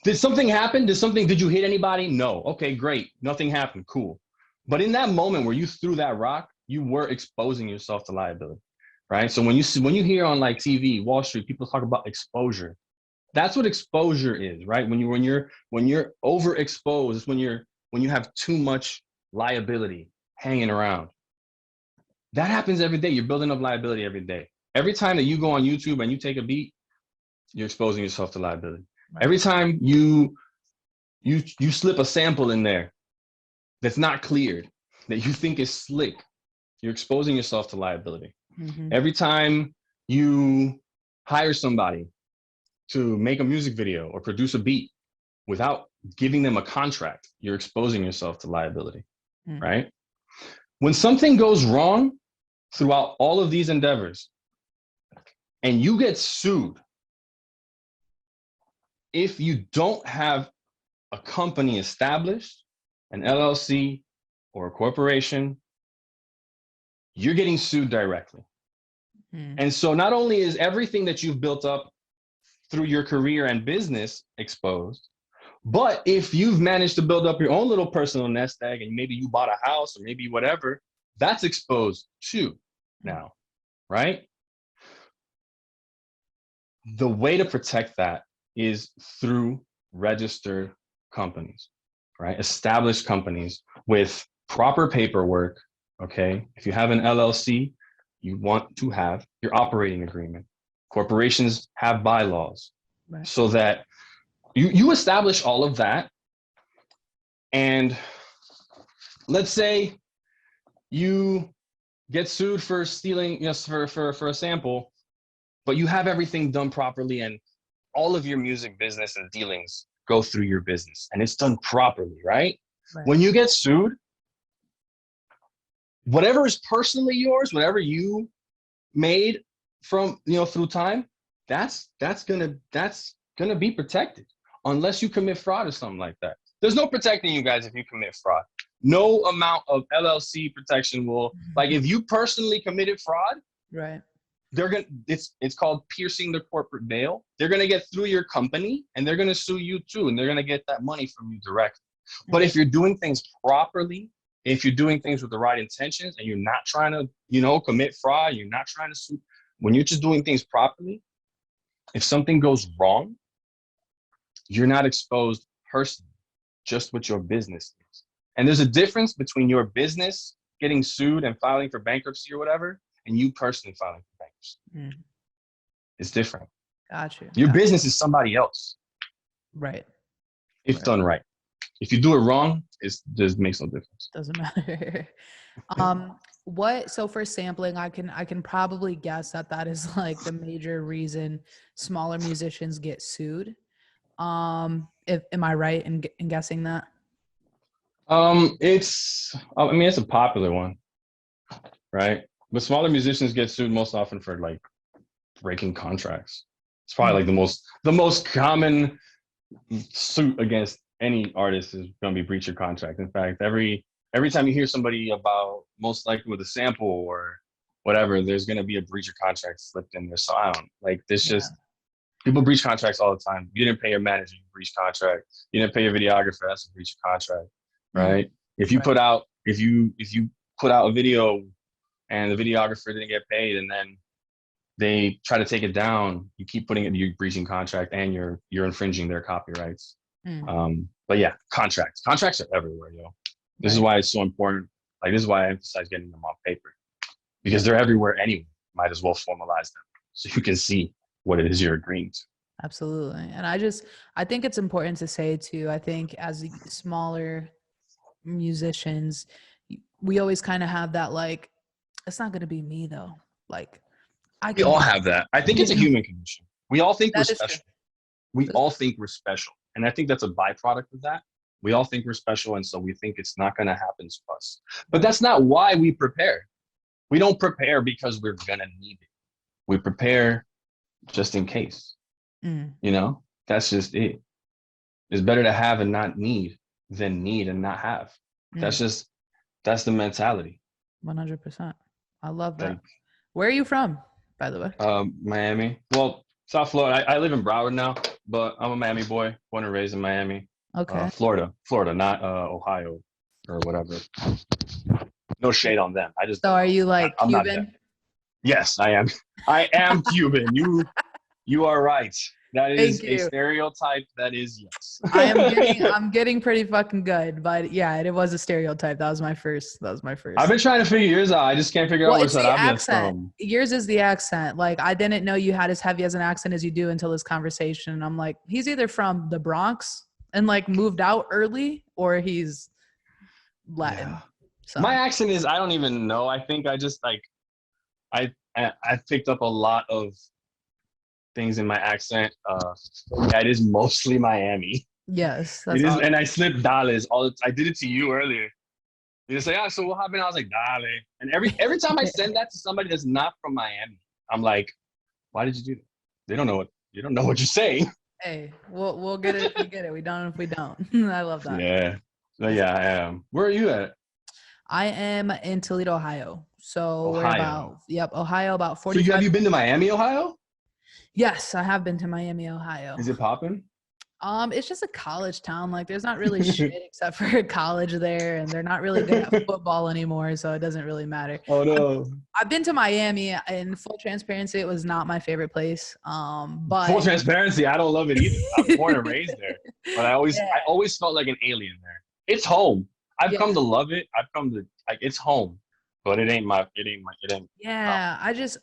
Did something happen? Did you hit anybody? No. Okay, great. Nothing happened. Cool. But in that moment where you threw that rock, you were exposing yourself to liability, right? So when you hear on like TV, Wall Street, people talk about exposure. That's what exposure is, right? When you're overexposed, it's when you have too much liability hanging around. That happens every day. You're building up liability every day. Every time that you go on YouTube and you take a beat, you're exposing yourself to liability. Right. Every time you slip a sample in there that's not cleared, that you think is slick, you're exposing yourself to liability. Every time you hire somebody to make a music video or produce a beat without giving them a contract, you're exposing yourself to liability, right? When something goes wrong throughout all of these endeavors and you get sued, if you don't have a company established, an LLC or a corporation, you're getting sued directly. And so not only is everything that you've built up through your career and business exposed, but if you've managed to build up your own little personal nest egg and maybe you bought a house or maybe whatever, that's exposed too now, right? The way to protect that is through registered companies, right? Established companies with proper paperwork, okay? If you have an LLC, you want to have your operating agreement. Corporations have bylaws, right? So that you establish all of that. And let's say you get sued for stealing, for a sample, but you have everything done properly and all of your music business and dealings go through your business and it's done properly, right? When you get sued, whatever is personally yours, whatever you made from, through time, that's gonna be protected unless you commit fraud or something like that. There's no protecting you guys if you commit fraud. No amount of LLC protection will, like if you personally committed fraud, right? It's called piercing the corporate veil. They're gonna get through your company and they're gonna sue you too, and they're gonna get that money from you directly. But if you're doing things properly, if you're doing things with the right intentions and you're not trying to, commit fraud, you're not trying to sue, when you're just doing things properly, if something goes wrong, you're not exposed personally, just what your business is. And there's a difference between your business getting sued and filing for bankruptcy or whatever, and you personally filing for bankruptcy. It's different. Gotcha. Your business is somebody else. Right. If done right. If you do it wrong, it just makes no difference. Doesn't matter. So for sampling, I can probably guess that is like the major reason smaller musicians get sued. Am I right in guessing that? It's a popular one, right? But smaller musicians get sued most often for like breaking contracts. It's probably like the most common suit against any artist is going to be breach of contract. In fact, every time you hear somebody about most likely with a sample or whatever, there's going to be a breach of contract slipped in their sound. Like this just people breach contracts all the time. You didn't pay your manager, you breach contract. You didn't pay your videographer, that's a breach of contract, right? If you put out if you put out a video and the videographer didn't get paid and then they try to take it down, you keep putting it, you're breaching contract and you're infringing their copyrights. But yeah, contracts are everywhere, yo. This is why it's so important. Like this is why I emphasize getting them on paper, because they're everywhere anyway. Might as well formalize them so you can see what it is you're agreeing to. Absolutely. And I think it's important to say too, I think as smaller musicians, we always kind of have that, like, it's not going to be me though. Like we all have that. I think it's a human condition. We all think we're special. We all think we're special. And I think that's a byproduct of that. We all think we're special. And so we think it's not going to happen to us. But that's not why we prepare. We don't prepare because we're going to need it. We prepare just in case. That's just it. It's better to have and not need than need and not have. That's the mentality. 100%. I love that. Where are you from, by the way? Miami. Well, South Florida. I live in Broward now, but I'm a Miami boy, born and raised in Miami. Okay. Florida, not Ohio or whatever. No shade on them. So are you like Cuban? Yes, I am. I am Cuban. You are right. That is a stereotype. That is yes. I'm getting pretty fucking good, but yeah, it was a stereotype. That was my first. I've been trying to figure yours out. I just can't figure out where Sarabia's from. Yours is the accent. Like I didn't know you had as heavy as an accent as you do until this conversation. And I'm like, he's either from the Bronx and like moved out early, or he's Latin. Yeah. So. My accent is, I don't even know. I think I just like, I picked up a lot of things in my accent. Yeah, it is mostly Miami. Yes, it is, awesome. And I slip dollars all the time. I did it to you earlier. You just say, "Ah, so what happened?" I was like, "Dale." And every time I send that to somebody that's not from Miami, I'm like, "Why did you do that?" They don't know what you don't know what you're saying. Hey, we'll get it if we get it. We don't if we don't. I love that. Yeah. So yeah, I am. Where are you at? I am in Toledo, Ohio. So we're Ohio. about, yep, Ohio, about So have 45. you been to Miami, Ohio? Yes, I have been to Miami, Ohio. Is it popping? It's just a college town. Like there's not really shit except for college there, and they're not really good at football anymore, so it doesn't really matter. Oh no. I've been to Miami. In full transparency, it was not my favorite place. Full But transparency, I don't love it either. I was born and raised there, but I always yeah, I always felt like an alien there. It's home. I've yeah, come to love it. I've come to like it's home, but it ain't. No, yeah.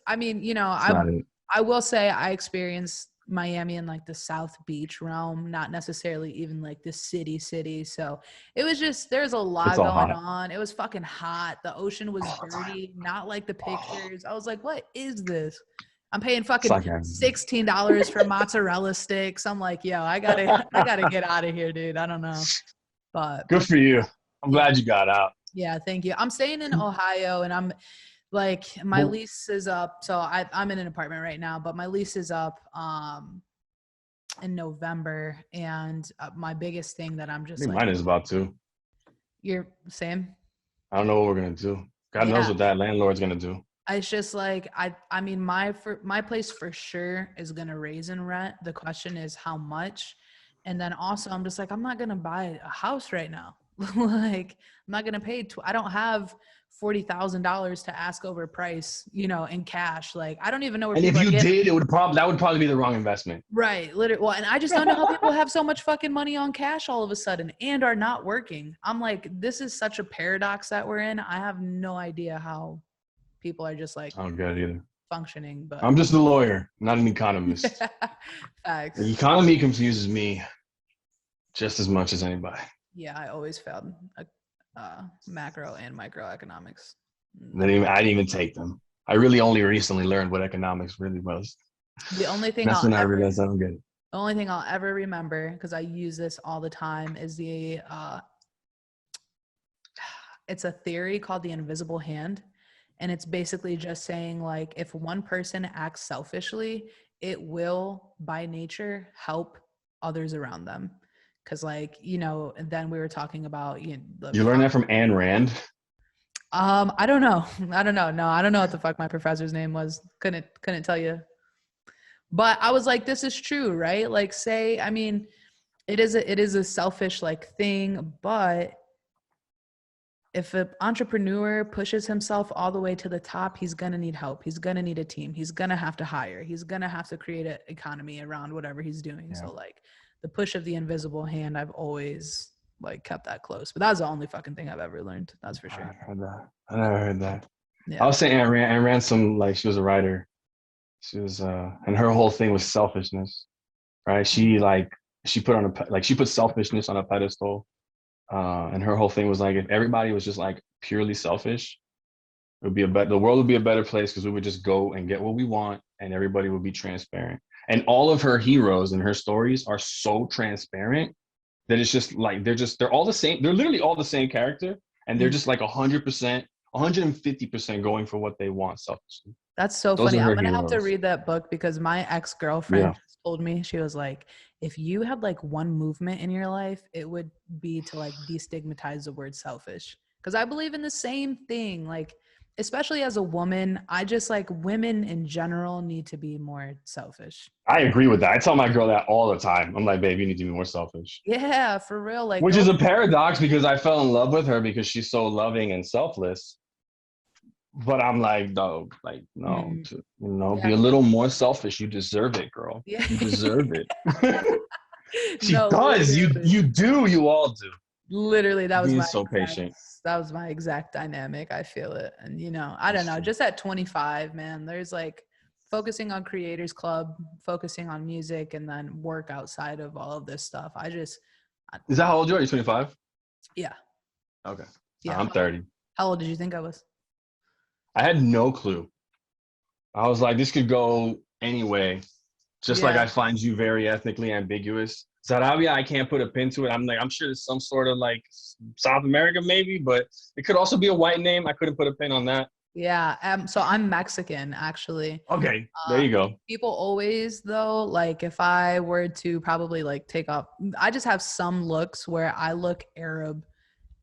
I mean, it's not it. I will say I experienced Miami in like the South Beach realm, not necessarily even like the city. So it was just there's a It's lot all going hot. on. It was fucking hot. The ocean was All the time. dirty, not like the Oh, pictures. I was like, what is this? I'm paying it's fucking like $16 for mozzarella sticks. I'm like, yo, I gotta get out of here, dude. I don't know. But good for you. I'm yeah, glad you got out. yeah, thank you. I'm staying in Ohio and I'm like my But lease is up. So I'm in an apartment right now, but my lease is up in November. And my biggest thing that I'm I just think like, mine is about to. you're same. I don't know what we're gonna do. God knows Yeah. what that landlord's gonna do. It's just like I mean my place for sure is gonna raise in rent. The question is how much. And then also I'm just like I'm not gonna buy a house right now. Like I'm not gonna pay. I don't have $40,000 to ask over price, in cash. Like I don't even know where And if people are you getting. did, that would probably be the wrong investment. Right, literally. Well, and I just don't know how people have so much fucking money on cash all of a sudden and are not working. I'm like, this is such a paradox that we're in. I have no idea how people are just like I don't get it either. functioning, but I'm just a lawyer, not an economist. The facts. economy confuses me just as much as anybody. Yeah, I always failed macro and microeconomics. I didn't even take them. I really only recently learned what economics really was. The only thing That's I'll when I ever realized I don't get it. the only thing I'll ever remember because I use this all the time is it's a theory called the invisible hand. And it's basically just saying like if one person acts selfishly, it will by nature help others around them. Cause like, and then we were talking about You learned that from Ayn Rand. I don't know. I don't know. No, I don't know what the fuck my professor's name was. Couldn't tell you. But I was like, this is true, right? Like say, I mean, it is a selfish like thing, but if an entrepreneur pushes himself all the way to the top, he's going to need help. He's going to need a team. He's going to have to hire. He's going to have to create an economy around whatever he's doing. Yeah. So like the push of the invisible hand, I've always like kept that close. But that's the only fucking thing I've ever learned. That's for sure. I never heard that. Yeah. I was saying Ayn Rand some like she was a writer. She was and her whole thing was selfishness, right? She put selfishness on a pedestal. And her whole thing was like if everybody was just like purely selfish, the world would be a better place because we would just go and get what we want and everybody would be transparent. And all of her heroes and her stories are so transparent that it's just like they're all the same. They're literally all the same character, and they're just like 100%, 150% going for what they want selfishly. That's so Those funny. are I'm her gonna have to heroes. read that book because my Yeah, ex-girlfriend just told me, she was like, if you had like one movement in your life, it would be to like destigmatize the word selfish. Because I believe in the same thing. Like, especially as a woman, I just like women in general need to be more selfish. I agree with that. I tell my girl that all the time. I'm like, babe, you need to be more selfish. Yeah, for real. Like Which go is a paradox because I fell in love with her because she's so loving and selfless. But I'm like, no, like, no, mm, be yeah, a little more selfish. You deserve it, girl. yeah. You deserve it. She No, does. literally. You all do. Literally Being so patient. that was my exact dynamic. I feel it. And I don't That's know, true. just at 25, man, there's like focusing on Creators Club, focusing on music, and then work outside of all of this stuff. Is that how old you are? You're 25? Yeah. Okay. Yeah. I'm 30. How old did you think I was? I had no clue. I was like, this could go anyway. Just like Yeah. I find you very ethnically ambiguous. Sarabia, I can't put a pin to it. I'm sure it's some sort of like South America maybe, but it could also be a white name. I couldn't put a pin on that. Yeah. So I'm Mexican, actually. Okay, there you go. People always, though, like if I were to probably like take off, I just have some looks where I look Arab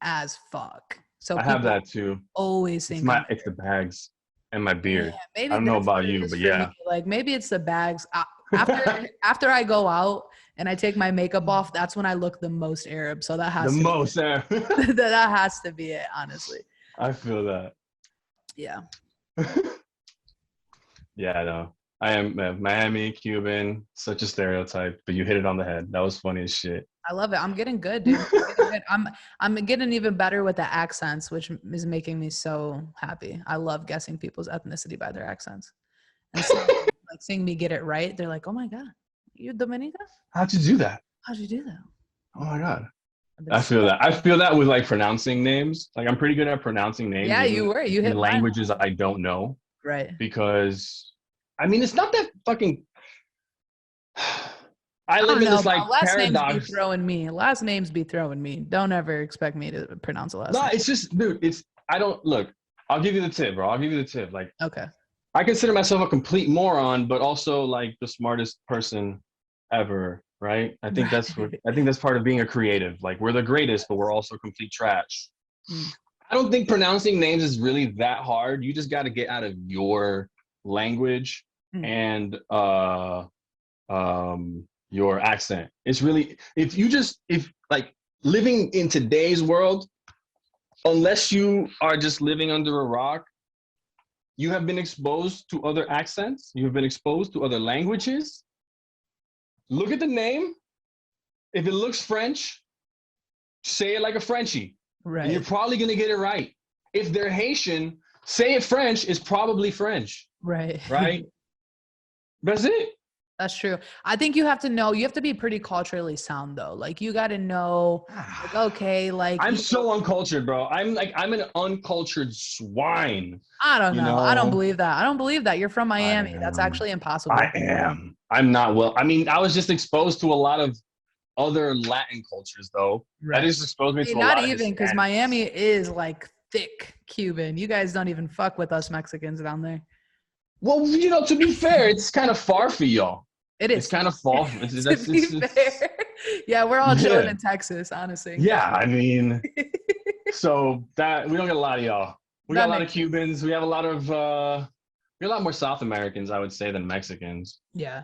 as fuck. So I have people that too. always It's think I'm it's the bags and my Yeah, beard. I maybe don't know that's what about it you, is but for me. yeah. Like maybe it's the bags. After I go out and I take my makeup off, that's when I look the most Arab. So that The has to most. that has to be it, honestly. I feel that. Yeah. Yeah, I know. I am Miami, Cuban, such a stereotype, but you hit it on the head. That was funny as shit. I love it. I'm getting good, dude. I'm getting good. I'm getting even better with the accents, which is making me so happy. I love guessing people's ethnicity by their accents. And so like seeing me get it right, they're like, "Oh my god, you're Dominica? How'd you do that? How'd you do that?" Oh my God. I've been I feel studying. that. I feel that with like pronouncing names. Like I'm pretty good at pronouncing names, Yeah, even you in hit mine. languages I don't know. Right. Because I mean it's not that fucking I I live don't in know, this bro. like Last names be paradox. throwing me. Last names be throwing me. Don't ever expect me to pronounce a last No, name. it's just dude, it's I don't look, I'll give you the tip, bro. I'll give you the tip. Like Okay. I consider myself a complete moron, but also like the smartest person ever, right? I think that's part of being a creative. Like we're the greatest, but we're also complete trash. Mm. I don't think pronouncing names is really that hard. You just got to get out of your language Mm. and your accent. It's really if like living in today's world, unless you are just living under a rock, you have been exposed to other accents, you have been exposed to other languages. Look at the name. If it looks French, say it like a Frenchie. And you're Right. probably gonna get it right. If they're Haitian, say it French is probably French, Right. right? That's it. That's true. I think you have to know, you have to be pretty culturally sound though. Like you got to know, like, okay, like, I'm so uncultured, bro. I'm an uncultured swine. I don't You know. I don't know, believe that. I don't believe that. You're from I Miami. That's am. actually I impossible. am. I'm not well. I mean, I was just exposed to a lot of other Latin cultures, though. That Right. just exposed me I mean, to a not lot of even because Hispanic. Miami is like thick Cuban. You guys don't even fuck with us Mexicans down there. Well, you know, to be fair, it's kind of far for y'all. It It's is. kind of far. To be fair. Yeah, we're all chilling Yeah, in Texas, honestly. yeah. I mean, so that we don't get a lot of y'all. We got That a lot of makes sense. Cubans. We have a lot of we got a lot more South Americans, I would say, than Mexicans. Yeah.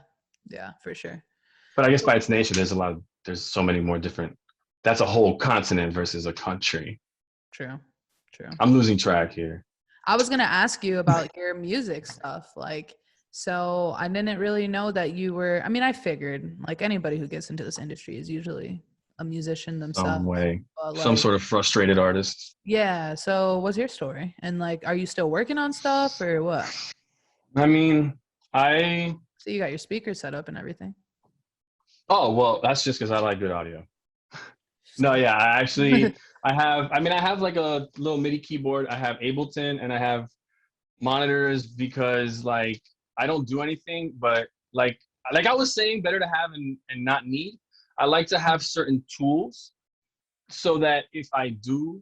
Yeah, for sure. But I guess by its nature, there's so many more different. That's a whole continent versus a country. True. True. I'm losing track here. I was gonna ask you about your music stuff. Like, so I didn't really know that you were, I mean, I figured like anybody who gets into this industry is usually a musician Some themselves. way, But some like, sort of frustrated artist. yeah. So what's your story? And like, are you still working on stuff or what? I mean, I So you got your speakers set up and everything. oh well, that's just because I like good audio. No, yeah, I actually I have like a little MIDI keyboard. I have Ableton and I have monitors because like I don't do anything, but like I was saying, better to have and not need. I like to have certain tools so that if I do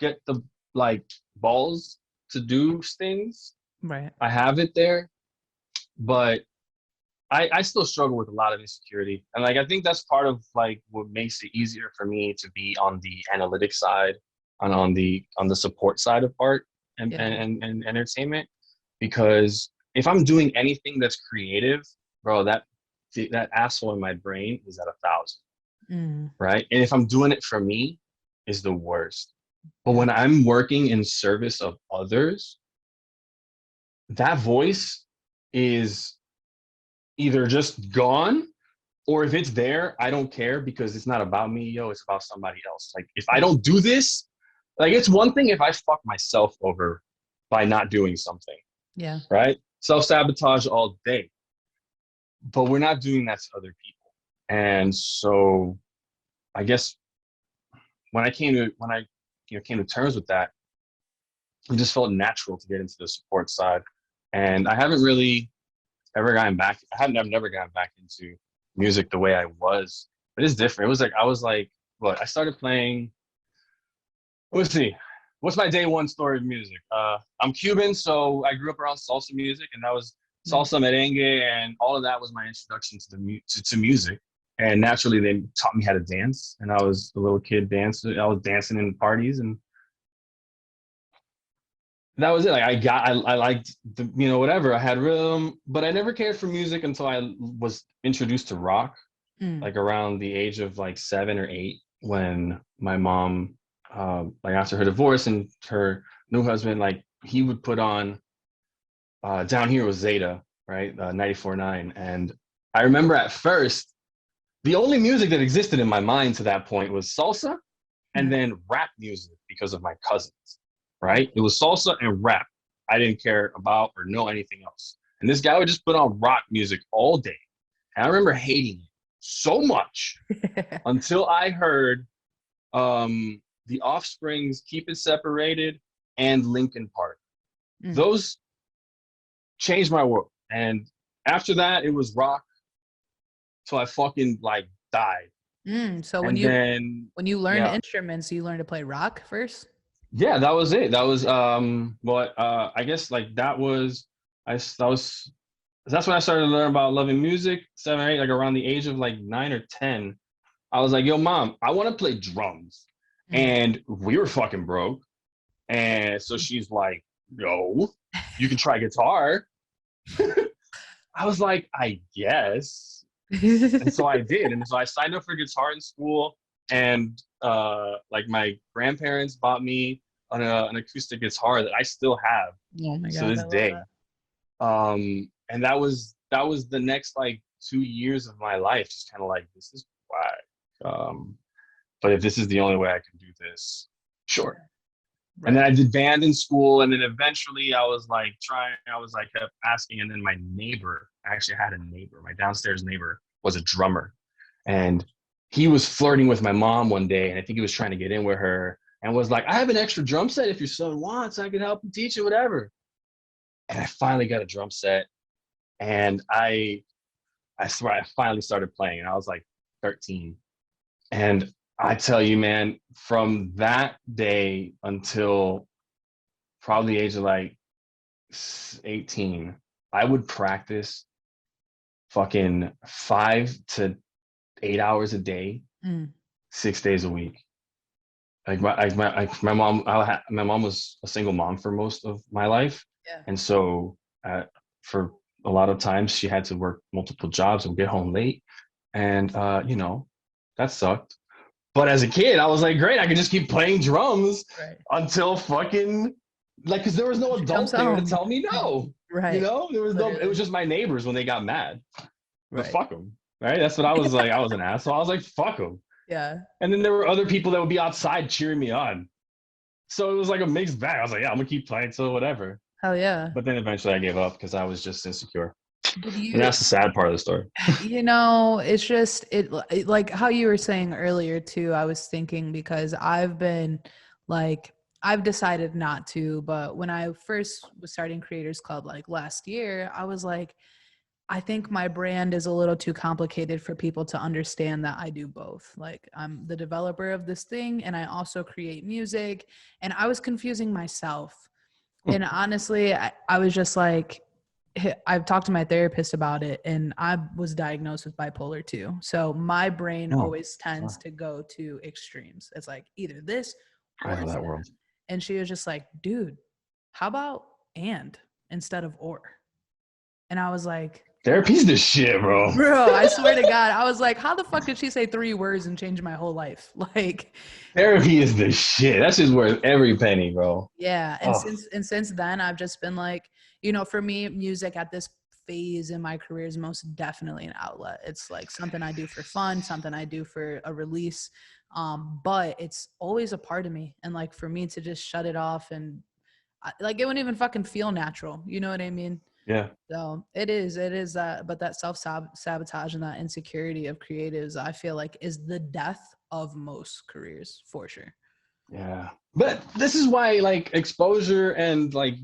get the like balls to do things, Right. I have it there. But I still struggle with a lot of insecurity. And like I think that's part of like what makes it easier for me to be on the analytic side and on the support side of art Yeah. and entertainment. Because if I'm doing anything that's creative, bro, that asshole in my brain is at 1,000. Mm, Right. And if I'm doing it for me, is the worst. But yeah. when I'm working in service of others, that voice is either just gone, or if it's there, I don't care because it's not about me, yo, it's about somebody else. Like if I don't do this, like it's one thing if I fuck myself over by not doing something, Yeah. right? Self-sabotage all day. But we're not doing that to other people. And so I guess when I came to terms with that, it just felt natural to get into the support side. And I haven't really ever gotten back. I've never gotten back into music the way I was It is different. It was like I was like, what? I started playing. Let's see. What's my day one story of music? I'm Cuban, so I grew up around salsa music, and that was Mm. salsa, merengue, and all of that was my introduction to to music. And naturally, they taught me how to dance, and I was a little kid dancing. I was dancing in parties, and that was it. Like I liked the, whatever. I had rhythm, but I never cared for music until I was introduced to rock, Mm. like around the age of like 7 or 8, when my mom, like after her divorce and her new husband, like he would put on, down here was Zeta, right, 94.9, and I remember at first the only music that existed in my mind to that point was salsa and Mm. then rap music because of my cousins, right? It was salsa and rap. I didn't care about or know anything else. And this guy would just put on rock music all day. And I remember hating it so much until I heard the Offspring's Keep It Separated and Linkin Park. Mm. Those changed my world. And after that, it was rock till I fucking like died. So And then, when you learned yeah, instruments, you learned to play rock first? yeah, that was it. That was what I guess like that was that was that's when I started to learn about loving music, 7 or 8, like around the age of like 9 or 10. I was like, yo, mom, I want to play drums. Mm. And we were fucking broke. And so she's like, no, you can try guitar. I was like, I guess. And so I did. And so I signed up for guitar in school. And like my grandparents bought me an acoustic guitar that I still have Oh my to God, this I love day. that. And that was the next like 2 years of my life, just kind of like, this is whack. But if this is the only way I can do this, sure. And then Right. I did band in school, and then eventually I was like kept asking, and then my neighbor, I actually had a neighbor, my downstairs neighbor was a drummer, and he was flirting with my mom one day, and I think he was trying to get in with her, and was like, I have an extra drum set if your son wants, I could help him teach you, whatever. And I finally got a drum set, and I swear I finally started playing, and I was like 13. And I tell you, man, from that day until probably the age of like 18, I would practice fucking 5 to 8 hours a day, Mm. 6 days a week. My mom, my mom was a single mom for most of my life, Yeah. and so for a lot of times she had to work multiple jobs and get home late, and that sucked. But as a kid, I was like, great, I could just keep playing drums Right. until fucking like, because there was no She comes adult there to home. tell me no. Right. There was no. It was Literally. just my neighbors when they got mad. But Right. fuck them, right? That's what I was like. I was an asshole. I was like, fuck them. Yeah. And then there were other people that would be outside cheering me on. So it was like a mixed bag. I was like, yeah, I'm gonna keep playing till whatever. Hell yeah. But then eventually I gave up because I was just insecure. Did And you, that's the sad part of the story. it's just like how you were saying earlier too. I was thinking because I've been like I've decided not to, but when I first was starting Creators Club like last year, I was like, I think my brand is a little too complicated for people to understand that I do both. Like I'm the developer of this thing and I also create music, and I was confusing myself. And honestly, I was just like, I've talked to my therapist about it, and I was diagnosed with bipolar too. So my brain Oh, always tends to go to extremes. It's like either this I or know it's that that. world. And she was just like, dude, how about and instead of or? And I was like, Therapy's the shit, bro. bro, I swear to God, I was like, how the fuck did she say 3 words and change my whole life? Like, Therapy is the shit. That's just worth every penny, bro. yeah. And Oh, since then, I've just been like, for me, music at this phase in my career is most definitely an outlet. It's like something I do for fun, something I do for a release. But it's always a part of me. And like for me to just shut it off and like it wouldn't even fucking feel natural. You know what I mean? yeah. So it is that, but that sabotage and that insecurity of creatives, I feel like is the death of most careers for sure. Yeah. But this is why like exposure and like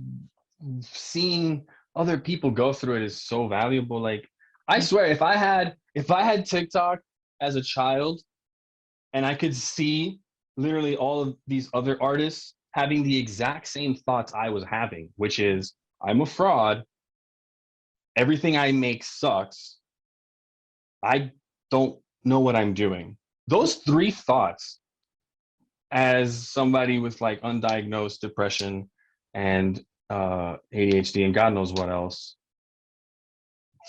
seeing other people go through it is so valuable. Like I swear if I had TikTok as a child, and I could see literally all of these other artists having the exact same thoughts I was having, which is, I'm a fraud. Everything I make sucks. I don't know what I'm doing. Those three thoughts, as somebody with like undiagnosed depression and ADHD and God knows what else,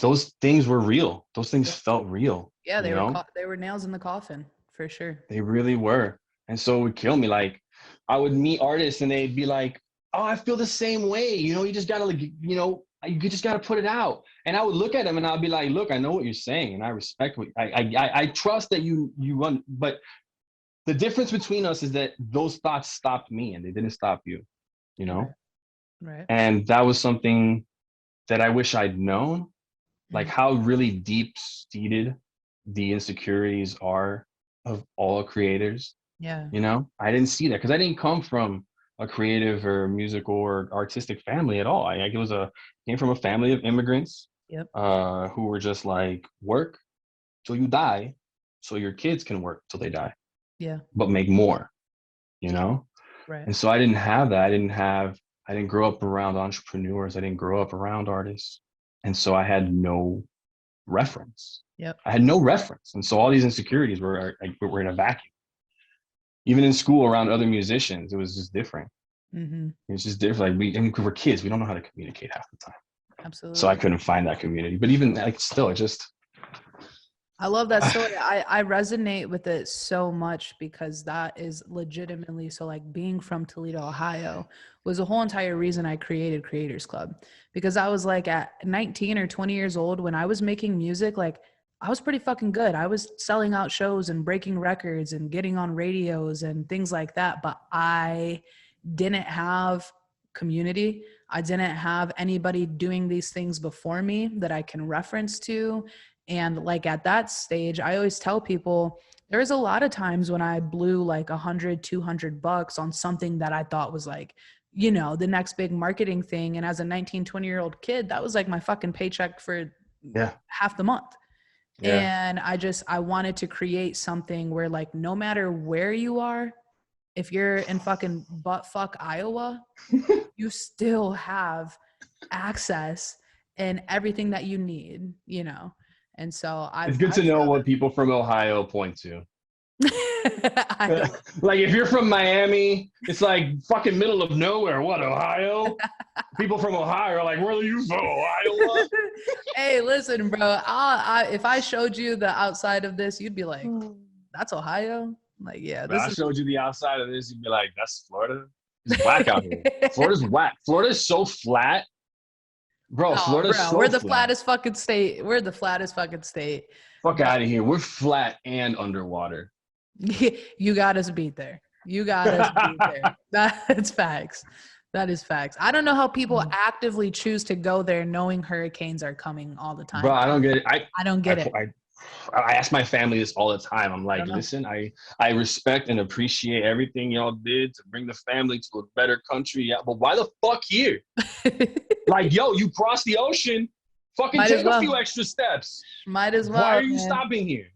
those things were real. Those things felt real. Yeah, you know, they were nails in the coffin for sure. they really were. And so it would kill me. Like, I would meet artists and they'd be like, oh, I feel the same way. You know, you just gotta, like, you know, you just gotta put it out. And I would look at them and I'd be like, look, I know what you're saying, and I respect what I trust that you run. But the difference between us is that those thoughts stopped me and they didn't stop you. You know, Right. and that was something that I wish I'd known, like how really deep seated the insecurities are of all creators. Yeah. You know, I didn't see that because I didn't come from a creative or musical or artistic family at all. I came from a family of immigrants. Yep. Who were just like, work till you die so your kids can work till they die. Yeah. But make more, you know? Right. And so I didn't have that. I didn't grow up around entrepreneurs. I didn't grow up around artists. And so I had no reference. Yep. I had no reference. And so all these insecurities were in a vacuum. Even in school around other musicians, it was just different. It's just different. Like we're kids, we don't know how to communicate half the time. Absolutely. So I couldn't find that community. But even like still, it just, I love that story. I resonate with it so much because that is legitimately, so like being from Toledo, Ohio was the whole entire reason I created Creators Club, because I was like at 19 or 20 years old when I was making music, like I was pretty fucking good. I was selling out shows and breaking records and getting on radios and things like that. But I didn't have community. I didn't have anybody doing these things before me that I can reference to. And like at that stage, I always tell people there's a lot of times when I blew like $100-200 on something that I thought was like, you know, the next big marketing thing. And as a 19-20-year-old kid, that was like my fucking paycheck for half the month. Yeah. And I wanted to create something where like, no matter where you are, if you're in fucking buttfuck Iowa, you still have access and everything that you need, you know? And so it's good to know what people from Ohio point to. Like if you're from Miami, it's like fucking middle of nowhere. What, Ohio? People from Ohio are like, where are you from, Iowa? Hey, listen, bro. If I showed you the outside of this, you'd be like, that's Ohio? Like, yeah. But I showed you the outside of this, you'd be like, that's Florida? It's whack out here. Florida's whack. Florida's so flat. Bro, Florida's so we're the flattest fucking state. We're the flattest fucking state. Fuck out of here. We're flat and underwater. You got us beat there. You got us beat there. That's facts. That is facts. I don't know how people actively choose to go there knowing hurricanes are coming all the time. Bro, I don't get it. I don't get it. I ask my family this all the time. I'm like, listen, I respect and appreciate everything y'all did to bring the family to a better country. Yeah, but why the fuck here? Like, yo, you crossed the ocean. Fucking take a few extra steps. Might as well. Why are you stopping here?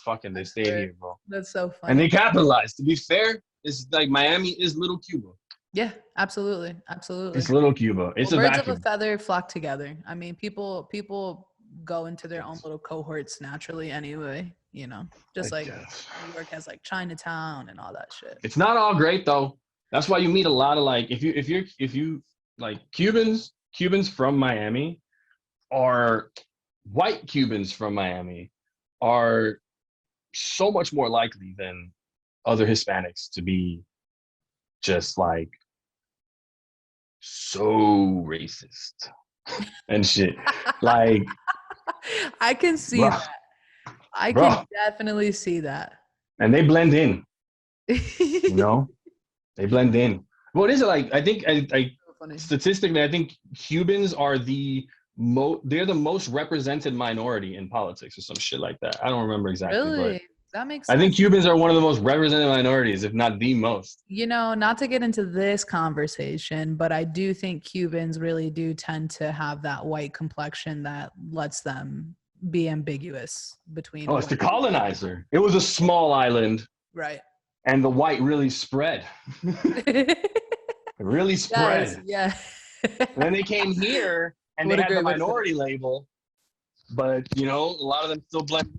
Fucking, they stayed here, bro. That's so funny. And they capitalized. To be fair, it's like Miami is little Cuba. Yeah, absolutely. Absolutely. It's little Cuba. It's a birds vacuum. of a feather flock together. I mean, people go into their own little cohorts naturally anyway, you know, just like New York has like Chinatown and all that shit. It's not all great though. That's why you meet a lot of like, if you like Cubans from Miami, or white Cubans from Miami are so much more likely than other Hispanics to be just like so racist and shit. Like, I can see that. I can definitely see that. And they blend in. You know, they blend in. What is it like? I think statistically, I think Cubans are they're the most represented minority in politics or some shit like that. I don't remember exactly. Really? That makes sense. I think Cubans are one of the most represented minorities, if not the most. You know, not to get into this conversation, but I do think Cubans really do tend to have that white complexion that lets them be ambiguous between. Oh, it's the colonizer. It was a small island. Right. And the white really spread. It really spread. Yes, yeah. And then they came here and What they a had the great way to put minority label, but you know, a lot of them still blend.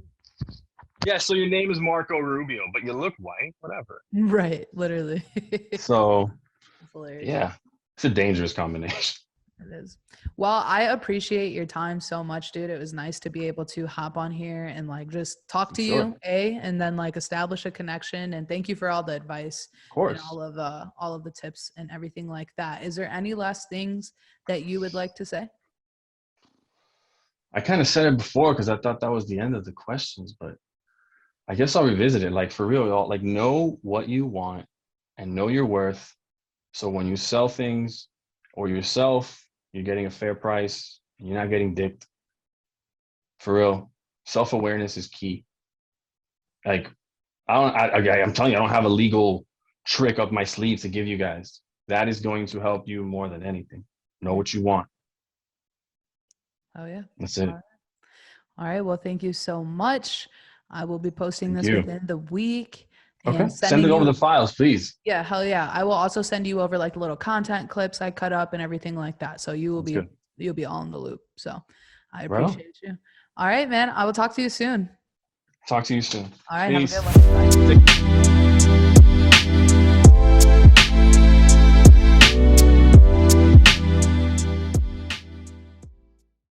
Yeah, so your name is Marco Rubio, but you look white, whatever. Right, literally. So, That's hilarious. yeah, it's a dangerous combination. It is. Well, I appreciate your time so much, dude. It was nice to be able to hop on here and like just talk to Sure. you, and then like establish a connection. And thank you for all the advice Of course. and all of the tips and everything like that. Is there any last things that you would like to say? I kind of said it before because I thought that was the end of the questions, but I guess I'll revisit it. Like for real, y'all, like know what you want and know your worth. So when you sell things or yourself, you're getting a fair price. You're not getting dicked. For real, self-awareness is key. Like I'm telling you, I don't have a legal trick up my sleeve to give you guys. That is going to help you more than anything. Know what you want. Oh yeah. That's it. All right. Well, thank you so much. I will be posting this within the week. Okay. And Send it over the files, please. Yeah, hell yeah. I will also send you over like little content clips I cut up and everything like that. So you'll be all in the loop. So I appreciate you. All right, man. I will talk to you soon. Talk to you soon. All right. Peace. Have a good one. Bye.